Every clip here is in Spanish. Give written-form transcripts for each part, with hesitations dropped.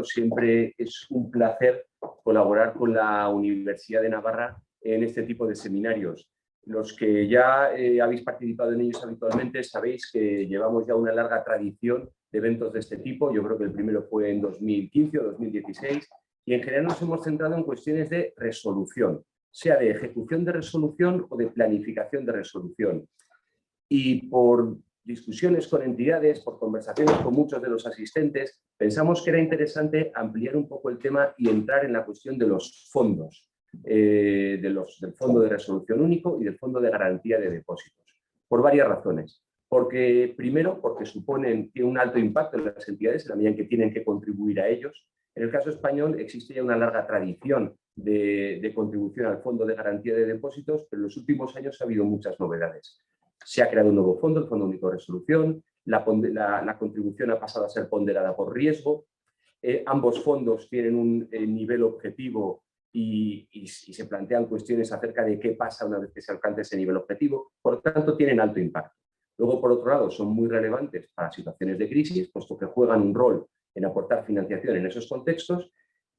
siempre es un placer colaborar con la Universidad de Navarra en este tipo de seminarios. Los que ya habéis participado en ellos habitualmente sabéis que llevamos ya una larga tradición de eventos de este tipo. Yo creo que el primero fue en 2015 o 2016 y en general nos hemos centrado en cuestiones de resolución, sea de ejecución de resolución o de planificación de resolución. Y por discusiones con entidades, por conversaciones con muchos de los asistentes, pensamos que era interesante ampliar un poco el tema y entrar en la cuestión de los fondos, del Fondo de Resolución Único y del Fondo de Garantía de Depósitos, por varias razones. Primero, porque tienen un alto impacto en las entidades en la medida en que tienen que contribuir a ellos. En el caso español existe ya una larga tradición de contribución al Fondo de Garantía de Depósitos, pero en los últimos años ha habido muchas novedades. Se ha creado un nuevo fondo, el Fondo Único de Resolución, la contribución ha pasado a ser ponderada por riesgo, ambos fondos tienen un nivel objetivo y se plantean cuestiones acerca de qué pasa una vez que se alcance ese nivel objetivo, por lo tanto tienen alto impacto. Luego, por otro lado, son muy relevantes para situaciones de crisis, puesto que juegan un rol en aportar financiación en esos contextos.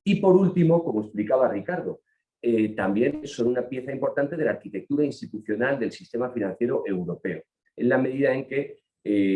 Y por último, como explicaba Ricardo, también son una pieza importante de la arquitectura institucional del sistema financiero europeo, en la medida en que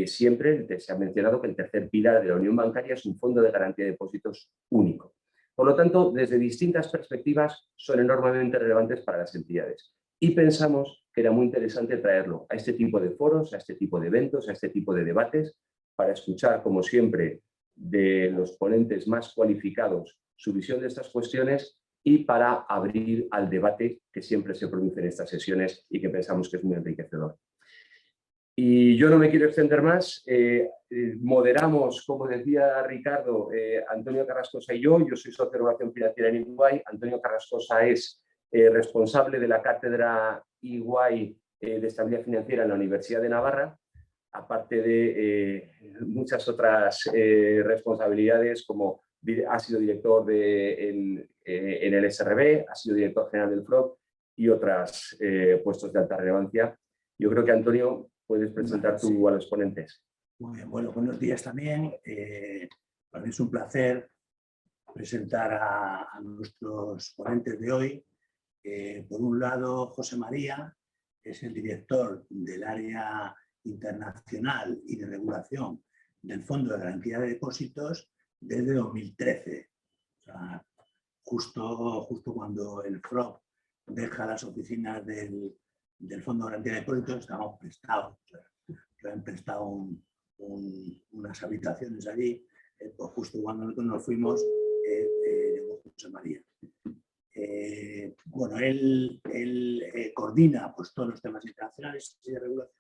siempre se ha mencionado que el tercer pilar de la unión bancaria es un fondo de garantía de depósitos único. Por lo tanto, desde distintas perspectivas son enormemente relevantes para las entidades y pensamos que era muy interesante traerlo a este tipo de foros, a este tipo de eventos, a este tipo de debates, para escuchar, como siempre, de los ponentes más cualificados su visión de estas cuestiones y para abrir al debate que siempre se produce en estas sesiones y que pensamos que es muy enriquecedor. Y yo no me quiero extender más. Moderamos, como decía Ricardo, Antonio Carrascosa y yo soy socio de regulación financiera en EY. Antonio Carrascosa es responsable de la cátedra EY de estabilidad financiera en la Universidad de Navarra, aparte de muchas otras responsabilidades, como ha sido director en el SRB, ha sido director general del FROB y otros puestos de alta relevancia. Yo creo que, Antonio, puedes presentar tú a los ponentes. Muy bien, bueno, buenos días también. Para mí es un placer presentar a nuestros ponentes de hoy. Por un lado, José María es el director del área internacional y de regulación del Fondo de Garantía de Depósitos desde 2013. O sea, justo cuando el FROB deja las oficinas del Fondo de Garantía de Depósitos, estamos prestados. Que han prestado unas habitaciones allí, pues justo cuando nos fuimos, llegó José María. Bueno, él coordina pues, todos los temas internacionales y de regulación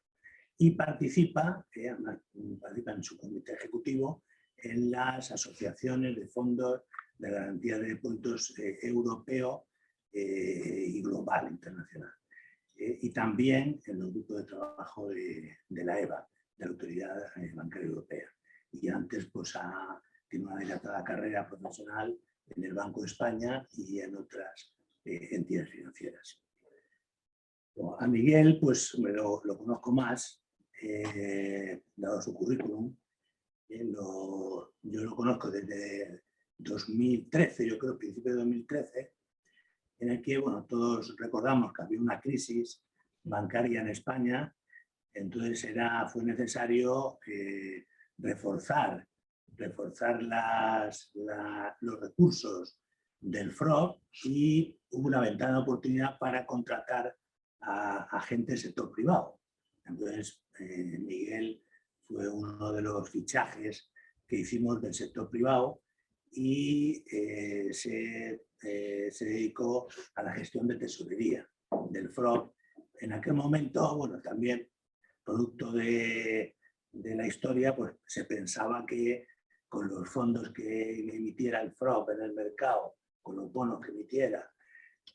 y participa en su comité ejecutivo en las asociaciones de fondos de garantía de depósitos europeo y global, internacional. Y también en los grupos de trabajo de la EBA, de la Autoridad Bancaria Europea. Y antes pues, tiene una dilatada carrera profesional en el Banco de España y en otras entidades financieras. Bueno, a Miguel pues lo conozco más, dado su currículum. Yo lo conozco desde 2013, yo creo, principio de 2013, en el que bueno, todos recordamos que había una crisis bancaria en España, entonces fue necesario reforzar los recursos del FROB y hubo una ventana de oportunidad para contratar a gente del sector privado. Entonces, Miguel fue uno de los fichajes que hicimos del sector privado y se dedicó a la gestión de tesorería del FROB. En aquel momento, bueno, también producto de la historia, pues se pensaba que con los fondos que emitiera el FROB en el mercado, con los bonos que emitiera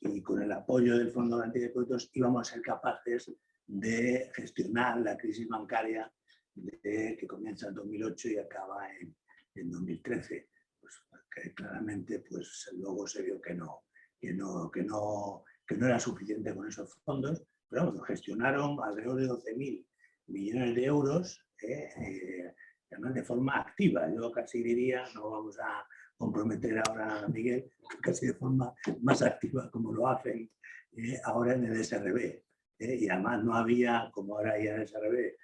y con el apoyo del Fondo de Garantía de Depósitos íbamos a ser capaces de gestionar la crisis bancaria que comienza en 2008 y acaba en 2013. Pues, que claramente pues, luego se vio que no era suficiente con esos fondos, pero bueno, gestionaron alrededor de 12.000 millones de euros, además de forma activa. Yo casi diría, no vamos a comprometer ahora a Miguel, casi de forma más activa como lo hacen ahora en el SRB. Y además no había, como ahora hay en el SRB,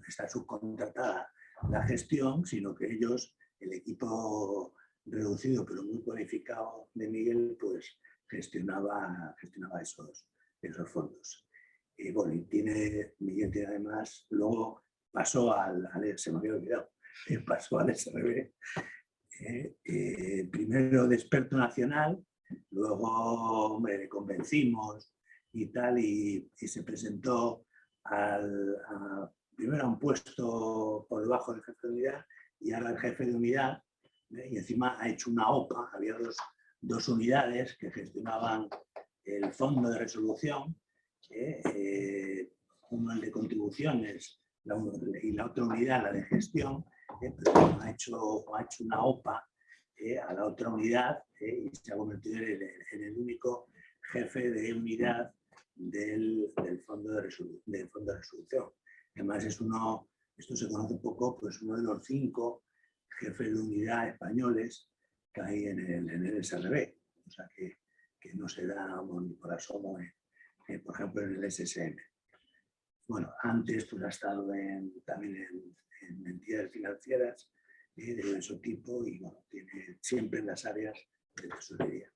está subcontratada la gestión, sino que ellos, el equipo reducido pero muy cualificado de Miguel, pues gestionaba esos fondos. Y bueno, Miguel tiene además, luego pasó se me había olvidado, pasó al SRB, primero de experto nacional, luego le convencimos y tal, y se presentó primero a un puesto por debajo del jefe de unidad y ahora el jefe de unidad, y encima ha hecho una OPA. Había dos unidades que gestionaban el fondo de resolución, uno el de contribuciones y la otra unidad la de gestión, pero ha hecho una OPA a la otra unidad y se ha convertido en el único jefe de unidad del fondo de resolución. Además esto se conoce poco, pues uno de los 5 jefes de unidad españoles que hay en el SRB, o sea que no se da ni por asomo, por ejemplo, en el SSM. Bueno, antes pues ha estado también en entidades financieras de diverso tipo y bueno, tiene siempre en las áreas de tesorería.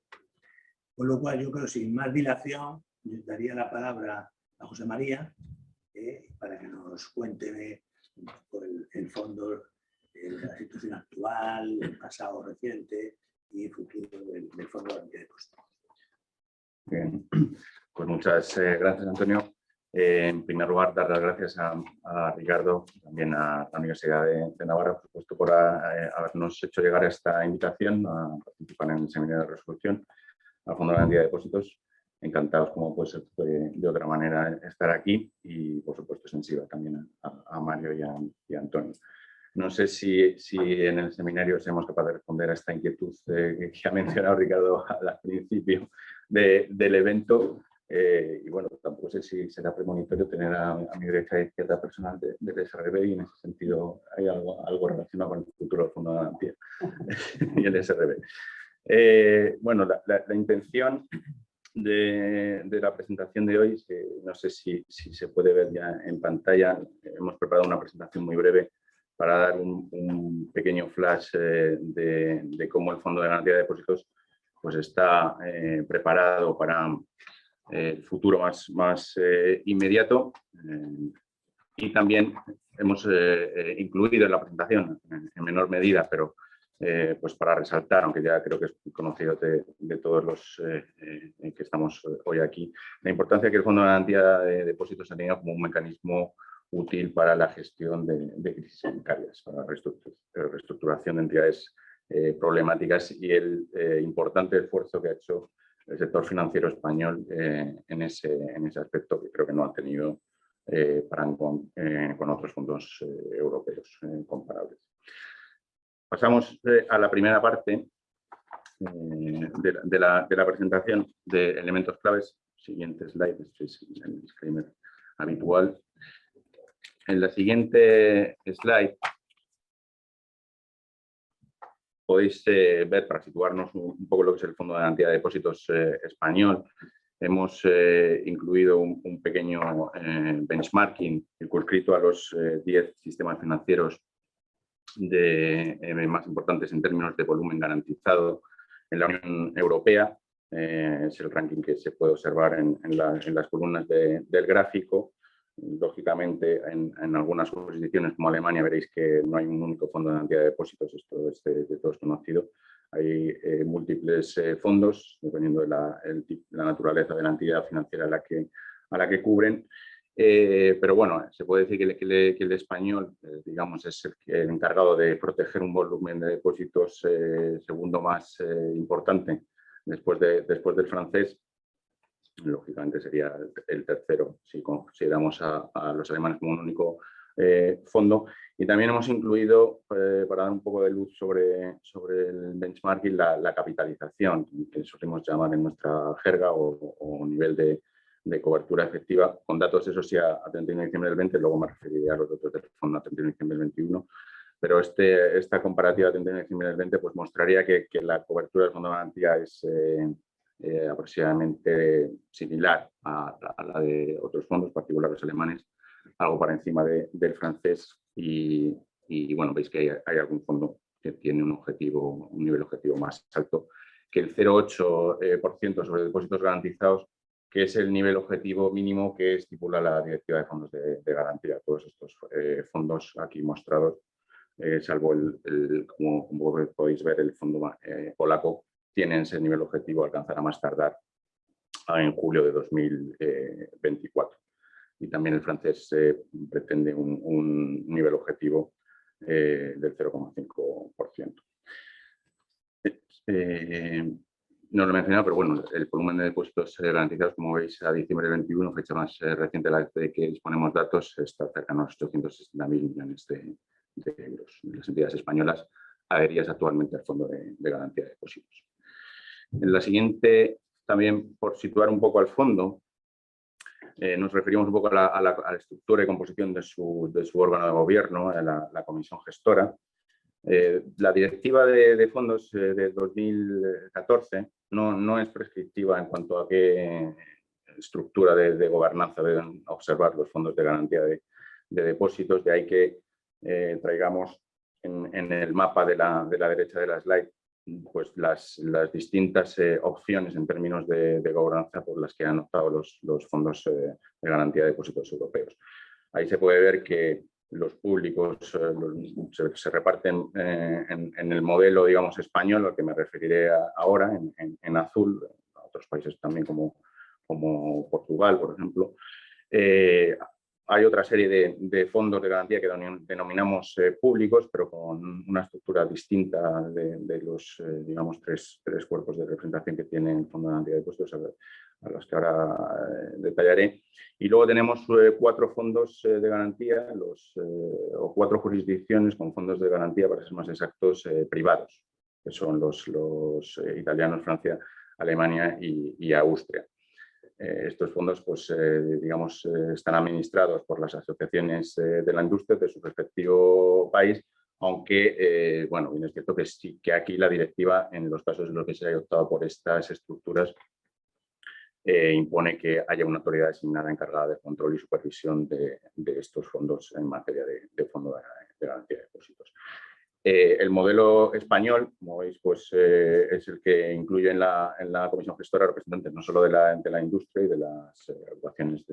Con lo cual yo creo, sin más dilación, daría la palabra a José María para que nos cuente por el fondo, la situación actual, el pasado reciente y futuro del Fondo de Garantía de Depósitos. Bien, pues muchas gracias, Antonio. En primer lugar, dar las gracias a Ricardo, también a la Universidad de Navarra, por supuesto, por habernos hecho llegar esta invitación a participar en el seminario de resolución al Fondo de Garantía de Depósitos. Encantados, como puede ser de otra manera, estar aquí y, por supuesto, sensible también a Mario y a Antonio. No sé si en el seminario seremos capaces de responder a esta inquietud que ha mencionado Ricardo al principio del evento. Y bueno, tampoco sé si será premonitorio tener a mi derecha e izquierda personal del SRB y en ese sentido hay algo relacionado con el futuro del Fondo de Garantía y el SRB. Bueno, la intención de la presentación de hoy, no sé si se puede ver ya en pantalla, hemos preparado una presentación muy breve para dar un pequeño flash de cómo el Fondo de Garantía de Depósitos pues está preparado para el futuro más inmediato. Y también hemos incluido en la presentación, en menor medida, pero pues para resaltar, aunque ya creo que es conocido de todos los que estamos hoy aquí, la importancia que el Fondo de Garantía de Depósitos ha tenido como un mecanismo útil para la gestión de crisis bancarias, para la reestructuración de entidades problemáticas y el importante esfuerzo que ha hecho el sector financiero español en ese aspecto, que creo que no ha tenido con otros fondos europeos comparables. Pasamos a la primera parte de la presentación de elementos claves. Siguiente slide, este es el disclaimer habitual. En la siguiente slide podéis ver, para situarnos un poco lo que es el Fondo de Garantía de Depósitos español, hemos incluido un pequeño benchmarking circunscrito a los 10 sistemas financieros más importantes en términos de volumen garantizado en la Unión Europea. Es el ranking que se puede observar en las columnas del gráfico. Lógicamente, en algunas jurisdicciones como Alemania veréis que no hay un único fondo de garantía de depósitos, esto es de todos conocido. Hay múltiples fondos, dependiendo de la naturaleza de la entidad financiera a la que cubren. Pero bueno, se puede decir que el español, digamos, es el encargado de proteger un volumen de depósitos segundo más importante después del francés. Lógicamente sería el tercero si consideramos a los alemanes como un único fondo. Y también hemos incluido, para dar un poco de luz sobre el benchmarking, la capitalización, que solimos llamar en nuestra jerga o nivel de cobertura efectiva, con datos, eso sí, a 31 de diciembre del 20, luego me referiré a los datos del fondo a 31 de diciembre del 21, pero esta comparativa de 2019-2020 pues mostraría que la cobertura del fondo de garantía es aproximadamente similar a la de otros fondos, particulares alemanes, algo por encima del francés y bueno, veis que hay algún fondo que tiene un nivel objetivo más alto que el 0,8% sobre depósitos garantizados, que es el nivel objetivo mínimo que estipula la Directiva de Fondos de Garantía. Todos estos fondos aquí mostrados, salvo como podéis ver, el fondo polaco, tienen ese nivel objetivo, alcanzará más tardar en julio de 2024. Y también el francés pretende un nivel objetivo del 0,5%. No lo he mencionado, pero bueno, el volumen de depósitos garantizados, como veis, a diciembre del 21, fecha más reciente de que disponemos datos, está cercano a los 860.000 millones de euros. Las entidades españolas adheridas actualmente al Fondo de Garantía de Depósitos. En la siguiente, también por situar un poco al fondo, nos referimos un poco a la estructura y composición de su órgano de gobierno, la comisión gestora. La directiva de fondos de 2014 no es prescriptiva en cuanto a qué estructura de gobernanza deben observar los fondos de garantía de depósitos, de ahí que traigamos en el mapa de la derecha de la slide pues las distintas opciones en términos de gobernanza por las que han optado los fondos de garantía de depósitos europeos. Ahí se puede ver que los públicos se reparten en el modelo, digamos, español, al que me referiré ahora, en azul, a otros países también como Portugal, por ejemplo. Hay otra serie de fondos de garantía que denominamos públicos, pero con una estructura distinta de los, digamos, tres cuerpos de representación que tiene el Fondo de Garantía de Depósitos, a los que ahora detallaré. Y luego tenemos 4 fondos de garantía, o 4 jurisdicciones con fondos de garantía, para ser más exactos, privados, que son los italianos, Francia, Alemania y Austria. Estos fondos, pues, digamos, están administrados por las asociaciones de la industria de su respectivo país, aunque, bueno, bien es cierto que sí que aquí la directiva, en los casos en los que se haya optado por estas estructuras, impone que haya una autoridad designada encargada de control y supervisión de estos fondos en materia de fondo de garantía de depósitos. El modelo español, como veis, pues, es el que incluye en la comisión gestora representantes no solo de la industria y de las agrupaciones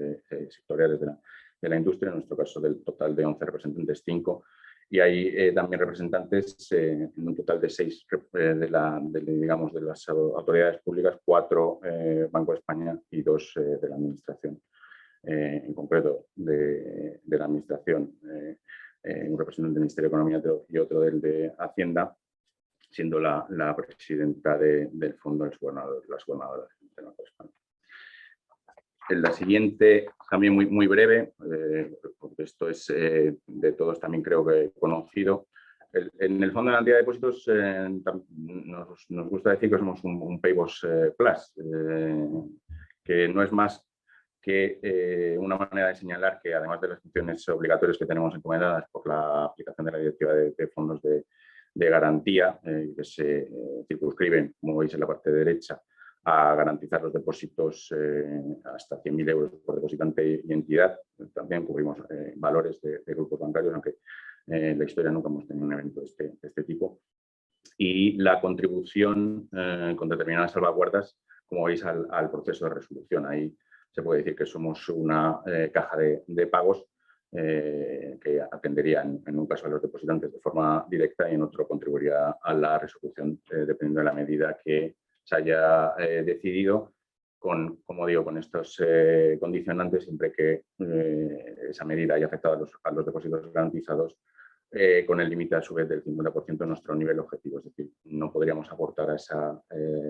sectoriales de la industria, en nuestro caso del total de 11 representantes, 5, y hay también representantes en un total de 6 digamos, de las autoridades públicas, 4 Banco de España y 2 de la Administración, en concreto de la Administración. Un representante del Ministerio de Economía y otro del de Hacienda, siendo la presidenta del fondo la gobernadora del Banco de España. En la siguiente, también muy breve, porque esto es de todos también creo que conocido. En el Fondo de Garantía de Depósitos nos gusta decir que somos un Paybos Plus, que no es más que una manera de señalar que, además de las funciones obligatorias que tenemos encomendadas por la aplicación de la Directiva de Fondos de Garantía, que se circunscriben, como veis en la parte derecha, a garantizar los depósitos hasta 100.000 euros por depositante y entidad. También cubrimos valores de grupos bancarios, aunque en la historia nunca hemos tenido un evento de este tipo. Y la contribución con determinadas salvaguardas, como veis, al proceso de resolución. Ahí se puede decir que somos una caja de pagos que atendería en un caso a los depositantes de forma directa y en otro contribuiría a la resolución dependiendo de la medida que se haya decidido, como digo, con estos condicionantes, siempre que esa medida haya afectado a los depósitos garantizados, con el límite a su vez del 50% de nuestro nivel objetivo. Es decir, no podríamos aportar a esa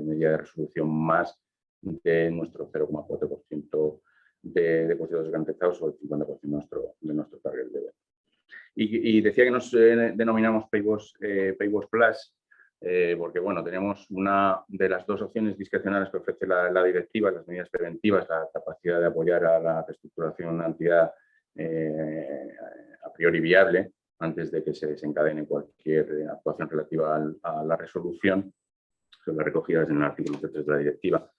medida de resolución más de nuestro 0,4% de depósitos garantizados o el 50% de nuestro target level. Y decía que nos denominamos Paybos Plus, porque bueno, tenemos una de las 2 opciones discrecionales que ofrece la directiva, las medidas preventivas, la capacidad de apoyar a la reestructuración de una entidad a priori viable, antes de que se desencadene cualquier actuación relativa a la resolución, son las recogidas en el artículo 3 de la directiva,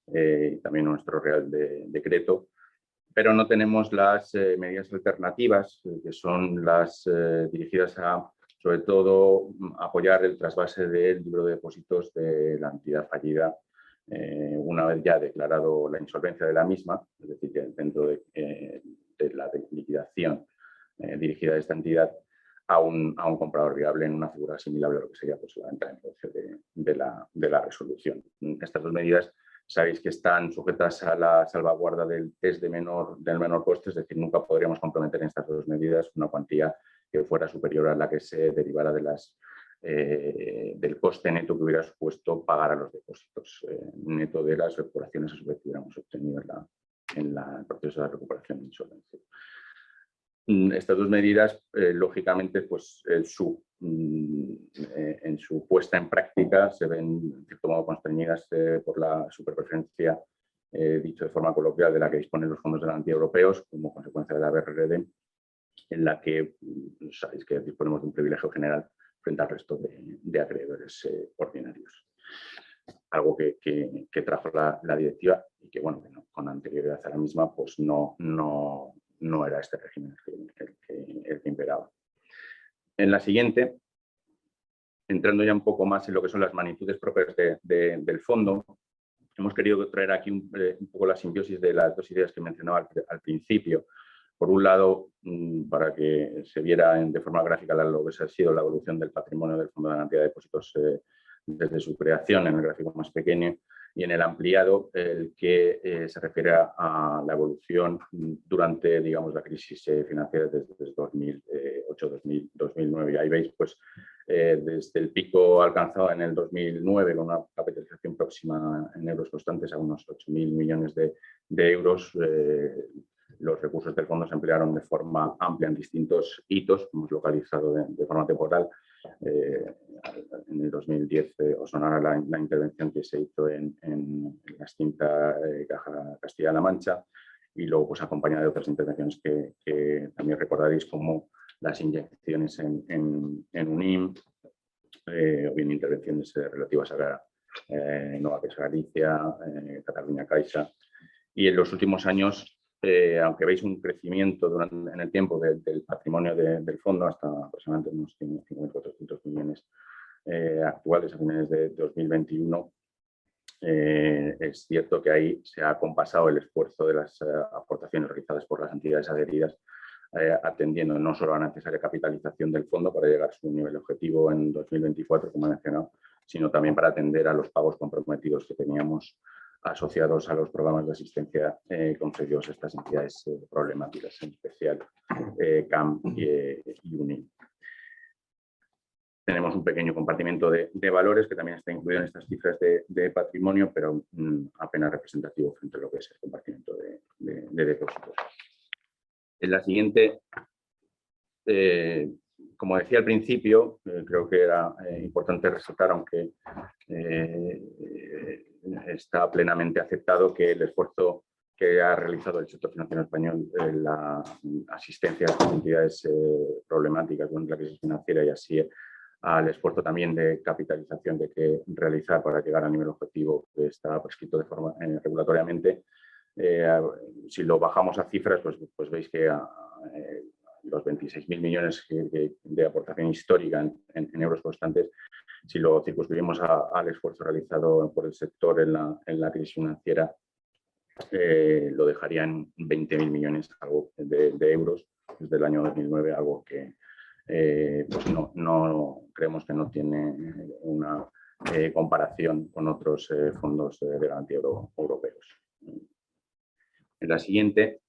y también nuestro Real Decreto, pero no tenemos las medidas alternativas, que son las dirigidas a, sobre todo, apoyar el trasvase del libro de depósitos de la entidad fallida una vez ya declarado la insolvencia de la misma, es decir, que dentro de la liquidación dirigida a esta entidad, a un comprador viable en una figura similar a lo que sería pues, la venta en negocio de la resolución. Estas dos medidas sabéis que están sujetas a la salvaguarda del test del menor coste, es decir, nunca podríamos comprometer en estas dos medidas una cuantía que fuera superior a la que se derivara del coste neto que hubiera supuesto pagar a los depósitos neto de las recuperaciones a su vez que hubiéramos obtenido en el proceso de recuperación de insolvencia. Estas dos medidas, lógicamente, pues, en su puesta en práctica se ven, de cierto modo, constreñidas por la superpreferencia, dicho de forma coloquial, de la que disponen los fondos de garantía europeos como consecuencia de la BRRD, en la que sabéis que disponemos de un privilegio general frente al resto de acreedores ordinarios. Algo que trajo la directiva y que, bueno, con anterioridad a la misma, pues no era este régimen el que imperaba. En la siguiente, entrando ya un poco más en lo que son las magnitudes propias del fondo, hemos querido traer aquí un poco la simbiosis de las dos ideas que mencionaba al principio. Por un lado, para que se viera de forma gráfica lo que ha sido la evolución del patrimonio del Fondo de Garantía de Depósitos desde su creación, en el gráfico más pequeño, y en el ampliado, el que se refiere a la evolución durante, digamos, la crisis financiera desde 2008-2009. Y ahí veis, pues, desde el pico alcanzado en el 2009, con una capitalización próxima en euros constantes a unos 8.000 millones de euros, los recursos del fondo se emplearon de forma amplia en distintos hitos, hemos localizado de forma temporal. En el 2010 os sonará la intervención que se hizo en la extinta Caja Castilla-La Mancha, y luego pues acompañada de otras intervenciones que también recordaréis, como las inyecciones en UNIM, o bien intervenciones relativas a Nova Caixa Galicia, Cataluña Caixa, y en los últimos años, aunque veis un crecimiento en el tiempo del patrimonio del fondo hasta aproximadamente unos 5.400 millones actuales a finales de 2021, es cierto que ahí se ha compasado el esfuerzo de las aportaciones realizadas por las entidades adheridas, atendiendo no solo a la necesaria capitalización del fondo para llegar a su nivel objetivo en 2024, como he mencionado, sino también para atender a los pagos comprometidos que teníamos asociados a los programas de asistencia concedidos a estas entidades problemáticas, en especial CAM y UNIM. Tenemos un pequeño compartimiento de valores que también está incluido en estas cifras de patrimonio, pero apenas representativo frente a lo que es el compartimiento de depósitos. En la siguiente, como decía al principio, creo que era importante resaltar, aunque está plenamente aceptado, que el esfuerzo que ha realizado el sector financiero español en la asistencia a estas entidades problemáticas durante la crisis financiera, y así al esfuerzo también de capitalización que hay que realizar para llegar al nivel objetivo que está prescrito de forma regulatoriamente. Si lo bajamos a cifras, pues veis que los 26.000 millones de aportación histórica en euros constantes, si lo circunscribimos al esfuerzo realizado por el sector en la crisis financiera, lo dejaría en 20.000 millones algo de euros desde el año 2009, algo que pues no creemos que no tiene una comparación con otros fondos de garantía europeos. En la siguiente,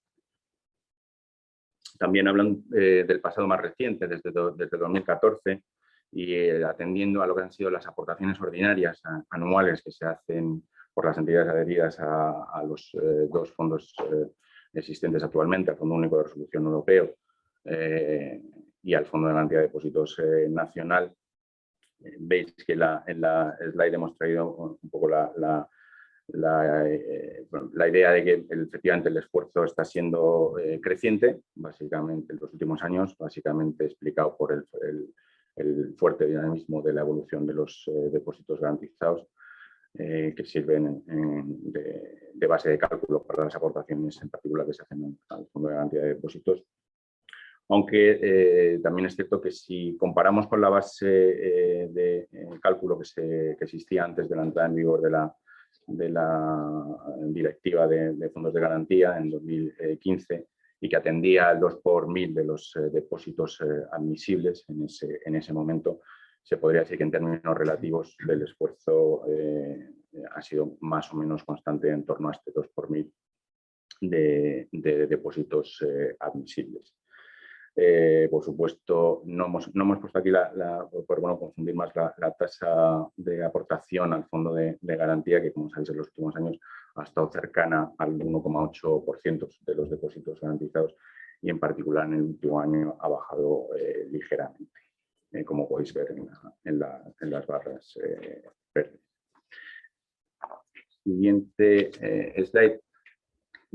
también hablan del pasado más reciente, desde 2014, y atendiendo a lo que han sido las aportaciones ordinarias anuales que se hacen por las entidades adheridas a los dos fondos existentes actualmente, al Fondo Único de Resolución Europeo y al Fondo de Garantía de Depósitos Nacional. Veis que en la slide hemos traído un poco la idea de que efectivamente el esfuerzo está siendo creciente, básicamente en los últimos años, básicamente explicado por el fuerte dinamismo de la evolución de los depósitos garantizados, que sirven de base de cálculo para las aportaciones en particular que se hacen al Fondo de Garantía de Depósitos. Aunque también es cierto que si comparamos con la base de cálculo que existía antes de la entrada en vigor de la directiva de fondos de garantía en 2015 y que atendía al 2 por 1000 de los depósitos admisibles en ese momento, se podría decir que en términos relativos el esfuerzo ha sido más o menos constante en torno a este 2 por 1000 de depósitos admisibles. Por supuesto, no hemos puesto aquí, por confundir más, la tasa de aportación al fondo de garantía, que como sabéis en los últimos años ha estado cercana al 1,8% de los depósitos garantizados y en particular en el último año ha bajado ligeramente, como podéis ver en las barras verdes. Siguiente slide.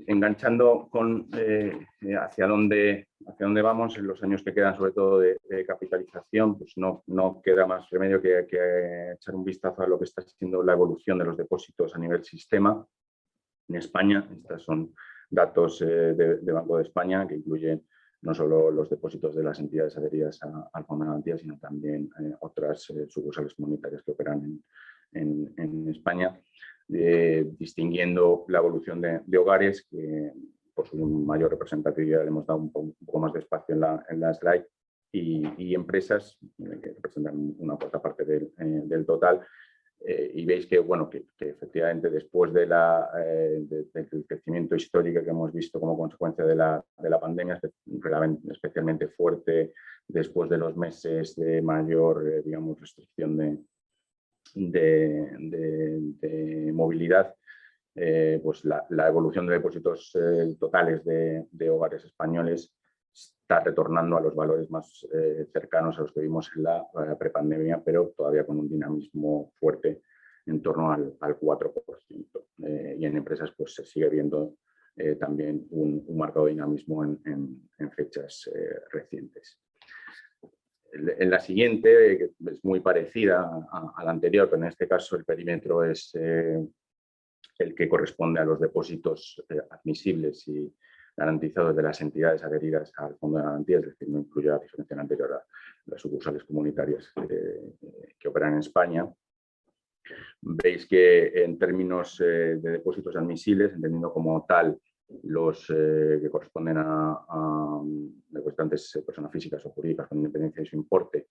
Enganchando con hacia dónde vamos en los años que quedan, sobre todo de capitalización, pues no queda más remedio que echar un vistazo a lo que está siendo la evolución de los depósitos a nivel sistema. En España, estos son datos de Banco de España, que incluyen no solo los depósitos de las entidades adheridas al Fondo de Garantía, sino también otras sucursales comunitarias que operan en España. Distinguiendo la evolución de hogares, que por su mayor representatividad le hemos dado un poco más de espacio en la slide, y empresas que representan una cuarta parte del total. Y veis que, que efectivamente después del crecimiento histórico que hemos visto como consecuencia de la pandemia, especialmente fuerte después de los meses de mayor restricción de movilidad, pues la evolución de depósitos totales de hogares españoles está retornando a los valores más cercanos a los que vimos en la prepandemia, pero todavía con un dinamismo fuerte en torno al 4%. Y en empresas pues se sigue viendo también un marcado dinamismo en fechas recientes. En la siguiente, que es muy parecida a la anterior, pero en este caso el perímetro es el que corresponde a los depósitos admisibles y garantizados de las entidades adheridas al Fondo de Garantía, es decir, no incluye la diferencia anterior a las sucursales comunitarias que operan en España. Veis que en términos de depósitos admisibles, entendiendo como tal los que corresponden a depositantes personas físicas o jurídicas con independencia de su importe,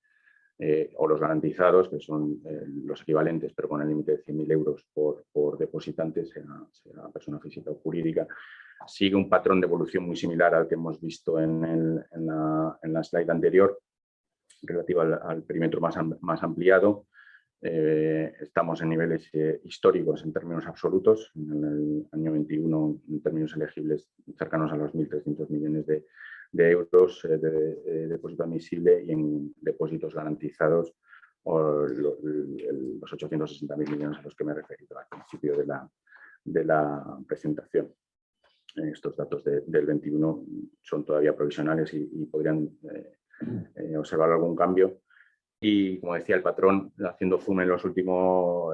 o los garantizados, que son los equivalentes, pero con el límite de 100.000 euros por depositante, sea persona física o jurídica, sigue un patrón de evolución muy similar al que hemos visto en la slide anterior, relativo al perímetro más ampliado. Estamos en niveles históricos en términos absolutos, en el año 21 en términos elegibles cercanos a los 1.300 millones de euros de depósito admisible, y en depósitos garantizados los 860.000 millones a los que me he referido al principio de la presentación. Estos datos del 21 son todavía provisionales y podrían observar algún cambio. Y como decía, el patrón, haciendo zoom en los últimos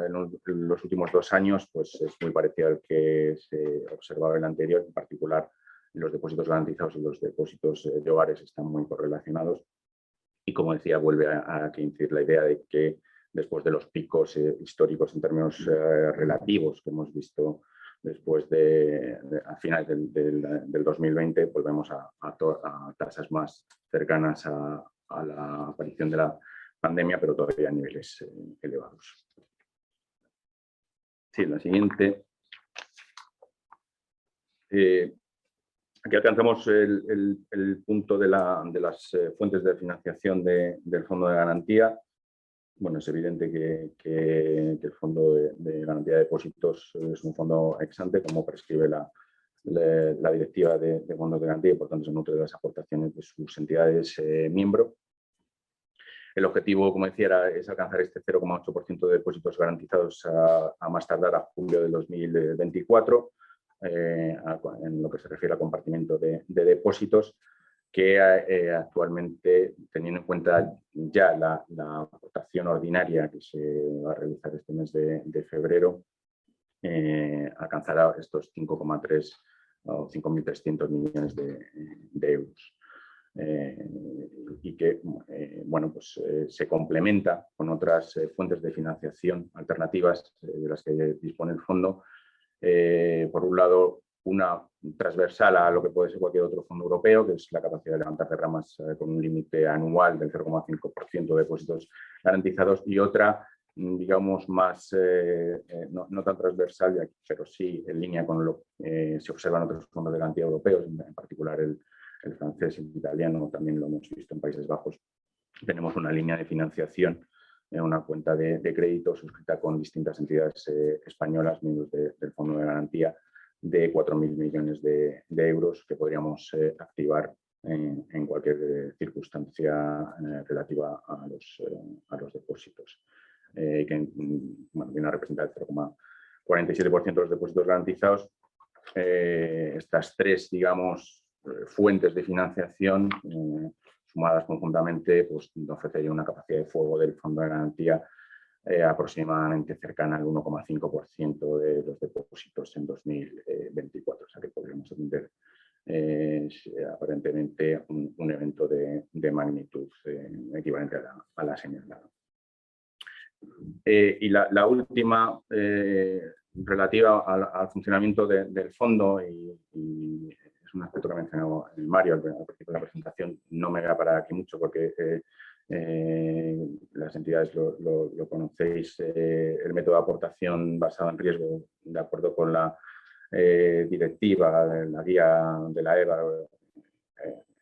2 años, pues es muy parecido al que se observaba en el anterior. En particular, los depósitos garantizados y los depósitos de hogares están muy correlacionados. Y como decía, vuelve a incidir la idea de que después de los picos históricos en términos relativos que hemos visto después a finales del 2020, volvemos a tasas más cercanas a la aparición de la pandemia, pero todavía a niveles elevados. Sí, la siguiente. Aquí alcanzamos el punto de las fuentes de financiación del Fondo de Garantía. Bueno, es evidente que el Fondo de Garantía de Depósitos es un fondo ex ante, como prescribe la Directiva de Fondos de Garantía, y por tanto se nutre de las aportaciones de sus entidades miembro. El objetivo, como decía, es alcanzar este 0,8% de depósitos garantizados a más tardar a julio de 2024, en lo que se refiere al compartimiento de depósitos, que actualmente, teniendo en cuenta ya la aportación ordinaria que se va a realizar este mes de febrero, alcanzará estos 5,3 o 5.300 millones de euros. Y que bueno, pues, se complementa con otras fuentes de financiación alternativas de las que dispone el fondo. Por un lado, una transversal a lo que puede ser cualquier otro fondo europeo, que es la capacidad de levantar derramas con un límite anual del 0,5% de depósitos garantizados, y otra, digamos, más, no tan transversal, pero sí en línea con lo que se observa en otros fondos de garantía europeos, en particular el francés y el italiano, también lo hemos visto en Países Bajos. Tenemos una línea de financiación, una cuenta de crédito suscrita con distintas entidades españolas, miembros del Fondo de Garantía, de 4.000 millones de euros que podríamos activar en cualquier circunstancia relativa a los depósitos, que bueno, viene a representar el 0,47% de los depósitos garantizados. Estas tres, digamos, fuentes de financiación sumadas conjuntamente, pues ofrecería una capacidad de fuego del Fondo de Garantía aproximadamente cercana al 1,5% de los depósitos en 2024. O sea que podríamos atender aparentemente un evento de magnitud equivalente a la señalada. Y la última, relativa al funcionamiento del fondo, y es un aspecto que ha mencionado Mario al principio de la presentación. No me voy a parar aquí mucho porque las entidades lo conocéis. El método de aportación basado en riesgo, de acuerdo con la directiva, la guía de la EBA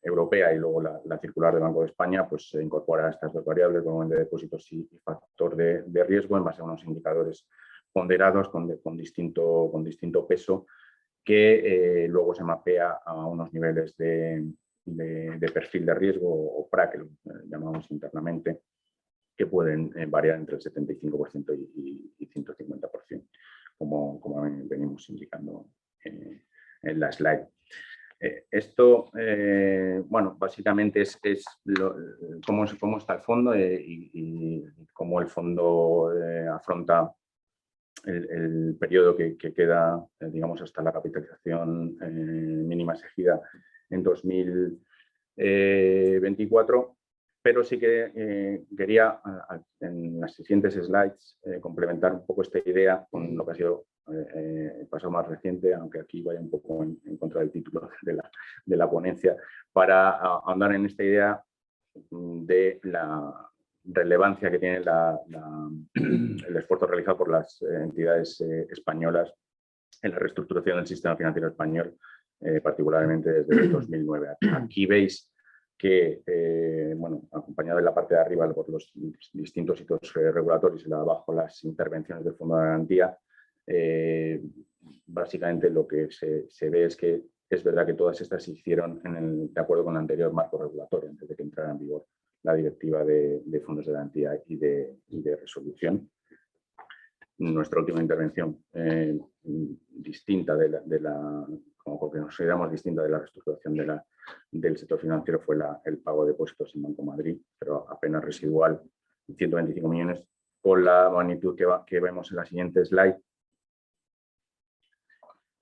europea y luego la circular del Banco de España, pues se incorpora estas dos variables, volumen de depósitos y factor de riesgo, en base a unos indicadores ponderados con distinto peso, que luego se mapea a unos niveles de perfil de riesgo, o PRA, que lo llamamos internamente, que pueden variar entre el 75% y 150%, como venimos indicando en la slide. Esto, bueno, básicamente es cómo está el fondo y cómo el fondo afronta el periodo que queda, digamos, hasta la capitalización mínima exigida en 2024. Pero sí que quería, en las siguientes slides, complementar un poco esta idea con lo que ha sido el paso más reciente, aunque aquí vaya un poco en contra del título de la ponencia, para ahondar en esta idea de la relevancia que tiene el esfuerzo realizado por las entidades españolas en la reestructuración del sistema financiero español, particularmente desde el 2009. Aquí veis que, bueno, acompañado en la parte de arriba por los distintos hitos regulatorios y de abajo las intervenciones del Fondo de Garantía, básicamente lo que se ve es que es verdad que todas estas se hicieron de acuerdo con el anterior marco regulatorio, antes de que entrara en vigor la directiva de fondos de garantía y de resolución. Nuestra última intervención, distinta como que consideramos distinta de la reestructuración del sector financiero, fue el pago de depósitos en Banco Madrid, pero apenas residual, 125 millones, con la magnitud que vemos en la siguiente slide,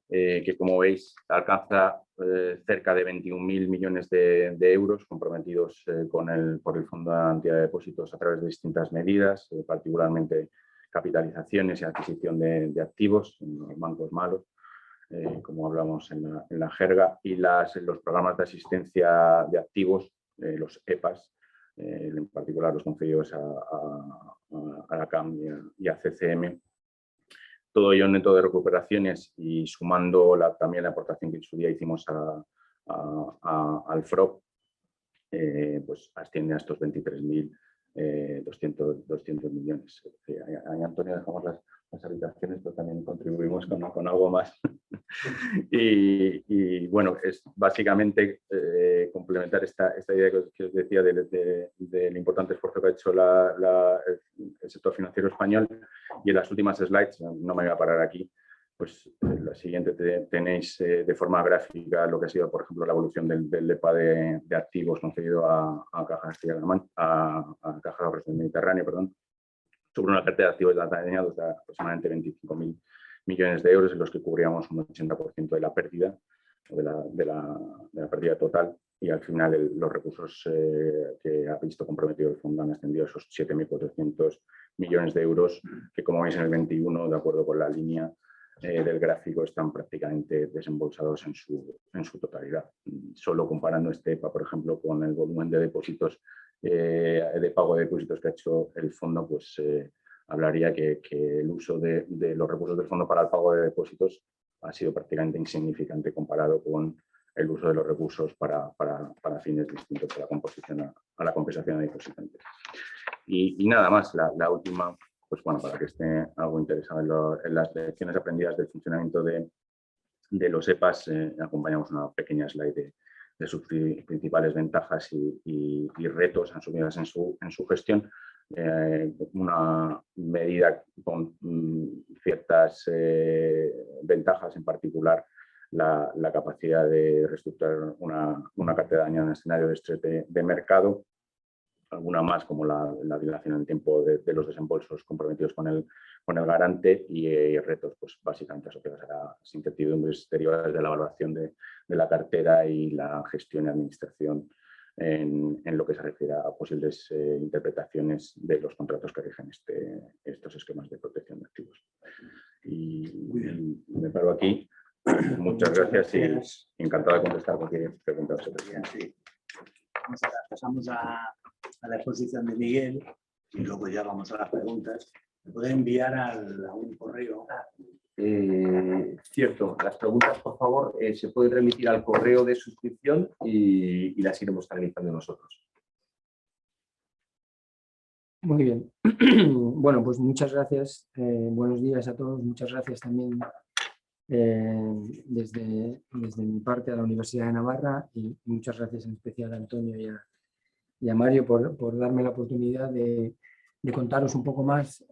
que, como veis, alcanza cerca de 21.000 millones de euros comprometidos por el Fondo de Garantía de Depósitos a través de distintas medidas, particularmente capitalizaciones y adquisición de activos en los bancos malos, como hablamos en la jerga, y los programas de asistencia de activos, los EPAs, en particular los concedidos a la CAM y a CCM. Todo ello neto de recuperaciones y sumando también la aportación que en su día hicimos al FROP, pues asciende a estos 23.000 200 millones. Ahí, Antonio, dejamos las habitaciones, pero también contribuimos con algo más. y bueno, es básicamente complementar esta idea que os decía del importante esfuerzo que ha hecho el sector financiero español. Y en las últimas slides, no me voy a parar aquí, pues en la siguiente tenéis de forma gráfica lo que ha sido, por ejemplo, la evolución del EPA de activos concedido a Caja del Mediterráneo, perdón, sobre una cartera de activos dañados de aproximadamente 25.000 millones de euros, en los que cubríamos un 80% de la pérdida, de la pérdida total, y al final los recursos que ha visto comprometido el fondo han ascendido a esos 7.400 millones de euros, que, como veis en el 21, de acuerdo con la línea del gráfico, están prácticamente desembolsados en su totalidad. Solo comparando este EPA, por ejemplo, con el volumen de depósitos, de pago de depósitos que ha hecho el fondo, pues hablaría que el uso de los recursos del fondo para el pago de depósitos ha sido prácticamente insignificante comparado con el uso de los recursos para fines distintos a la composición, a la compensación a depositantes. Y nada más, la última, pues bueno, para que esté algo interesado en las lecciones aprendidas del funcionamiento de los EPAs, acompañamos una pequeña slide de sus principales ventajas y retos asumidas en su gestión. Una medida con ciertas ventajas, en particular la capacidad de reestructurar una cartera dañada en escenario de estrés de mercado, alguna más como la dilación en el tiempo de los desembolsos comprometidos con el garante, y retos pues básicamente asociados a las incertidumbres derivadas de la evaluación de la cartera y la gestión y administración en lo que se refiere a posibles interpretaciones de los contratos que rigen estos esquemas de protección de activos. Y me paro aquí. Muchas gracias y encantado de contestar cualquier pregunta. Sí. Ahora pasamos a la exposición de Miguel y luego ya vamos a las preguntas. Me puede enviar a un correo. Cierto, las preguntas, por favor, se pueden remitir al correo de suscripción y las iremos analizando nosotros. Muy bien. Bueno, pues muchas gracias. Buenos días a todos. Muchas gracias también desde mi parte a la Universidad de Navarra, y muchas gracias en especial a Antonio y a Mario por darme la oportunidad de contaros un poco más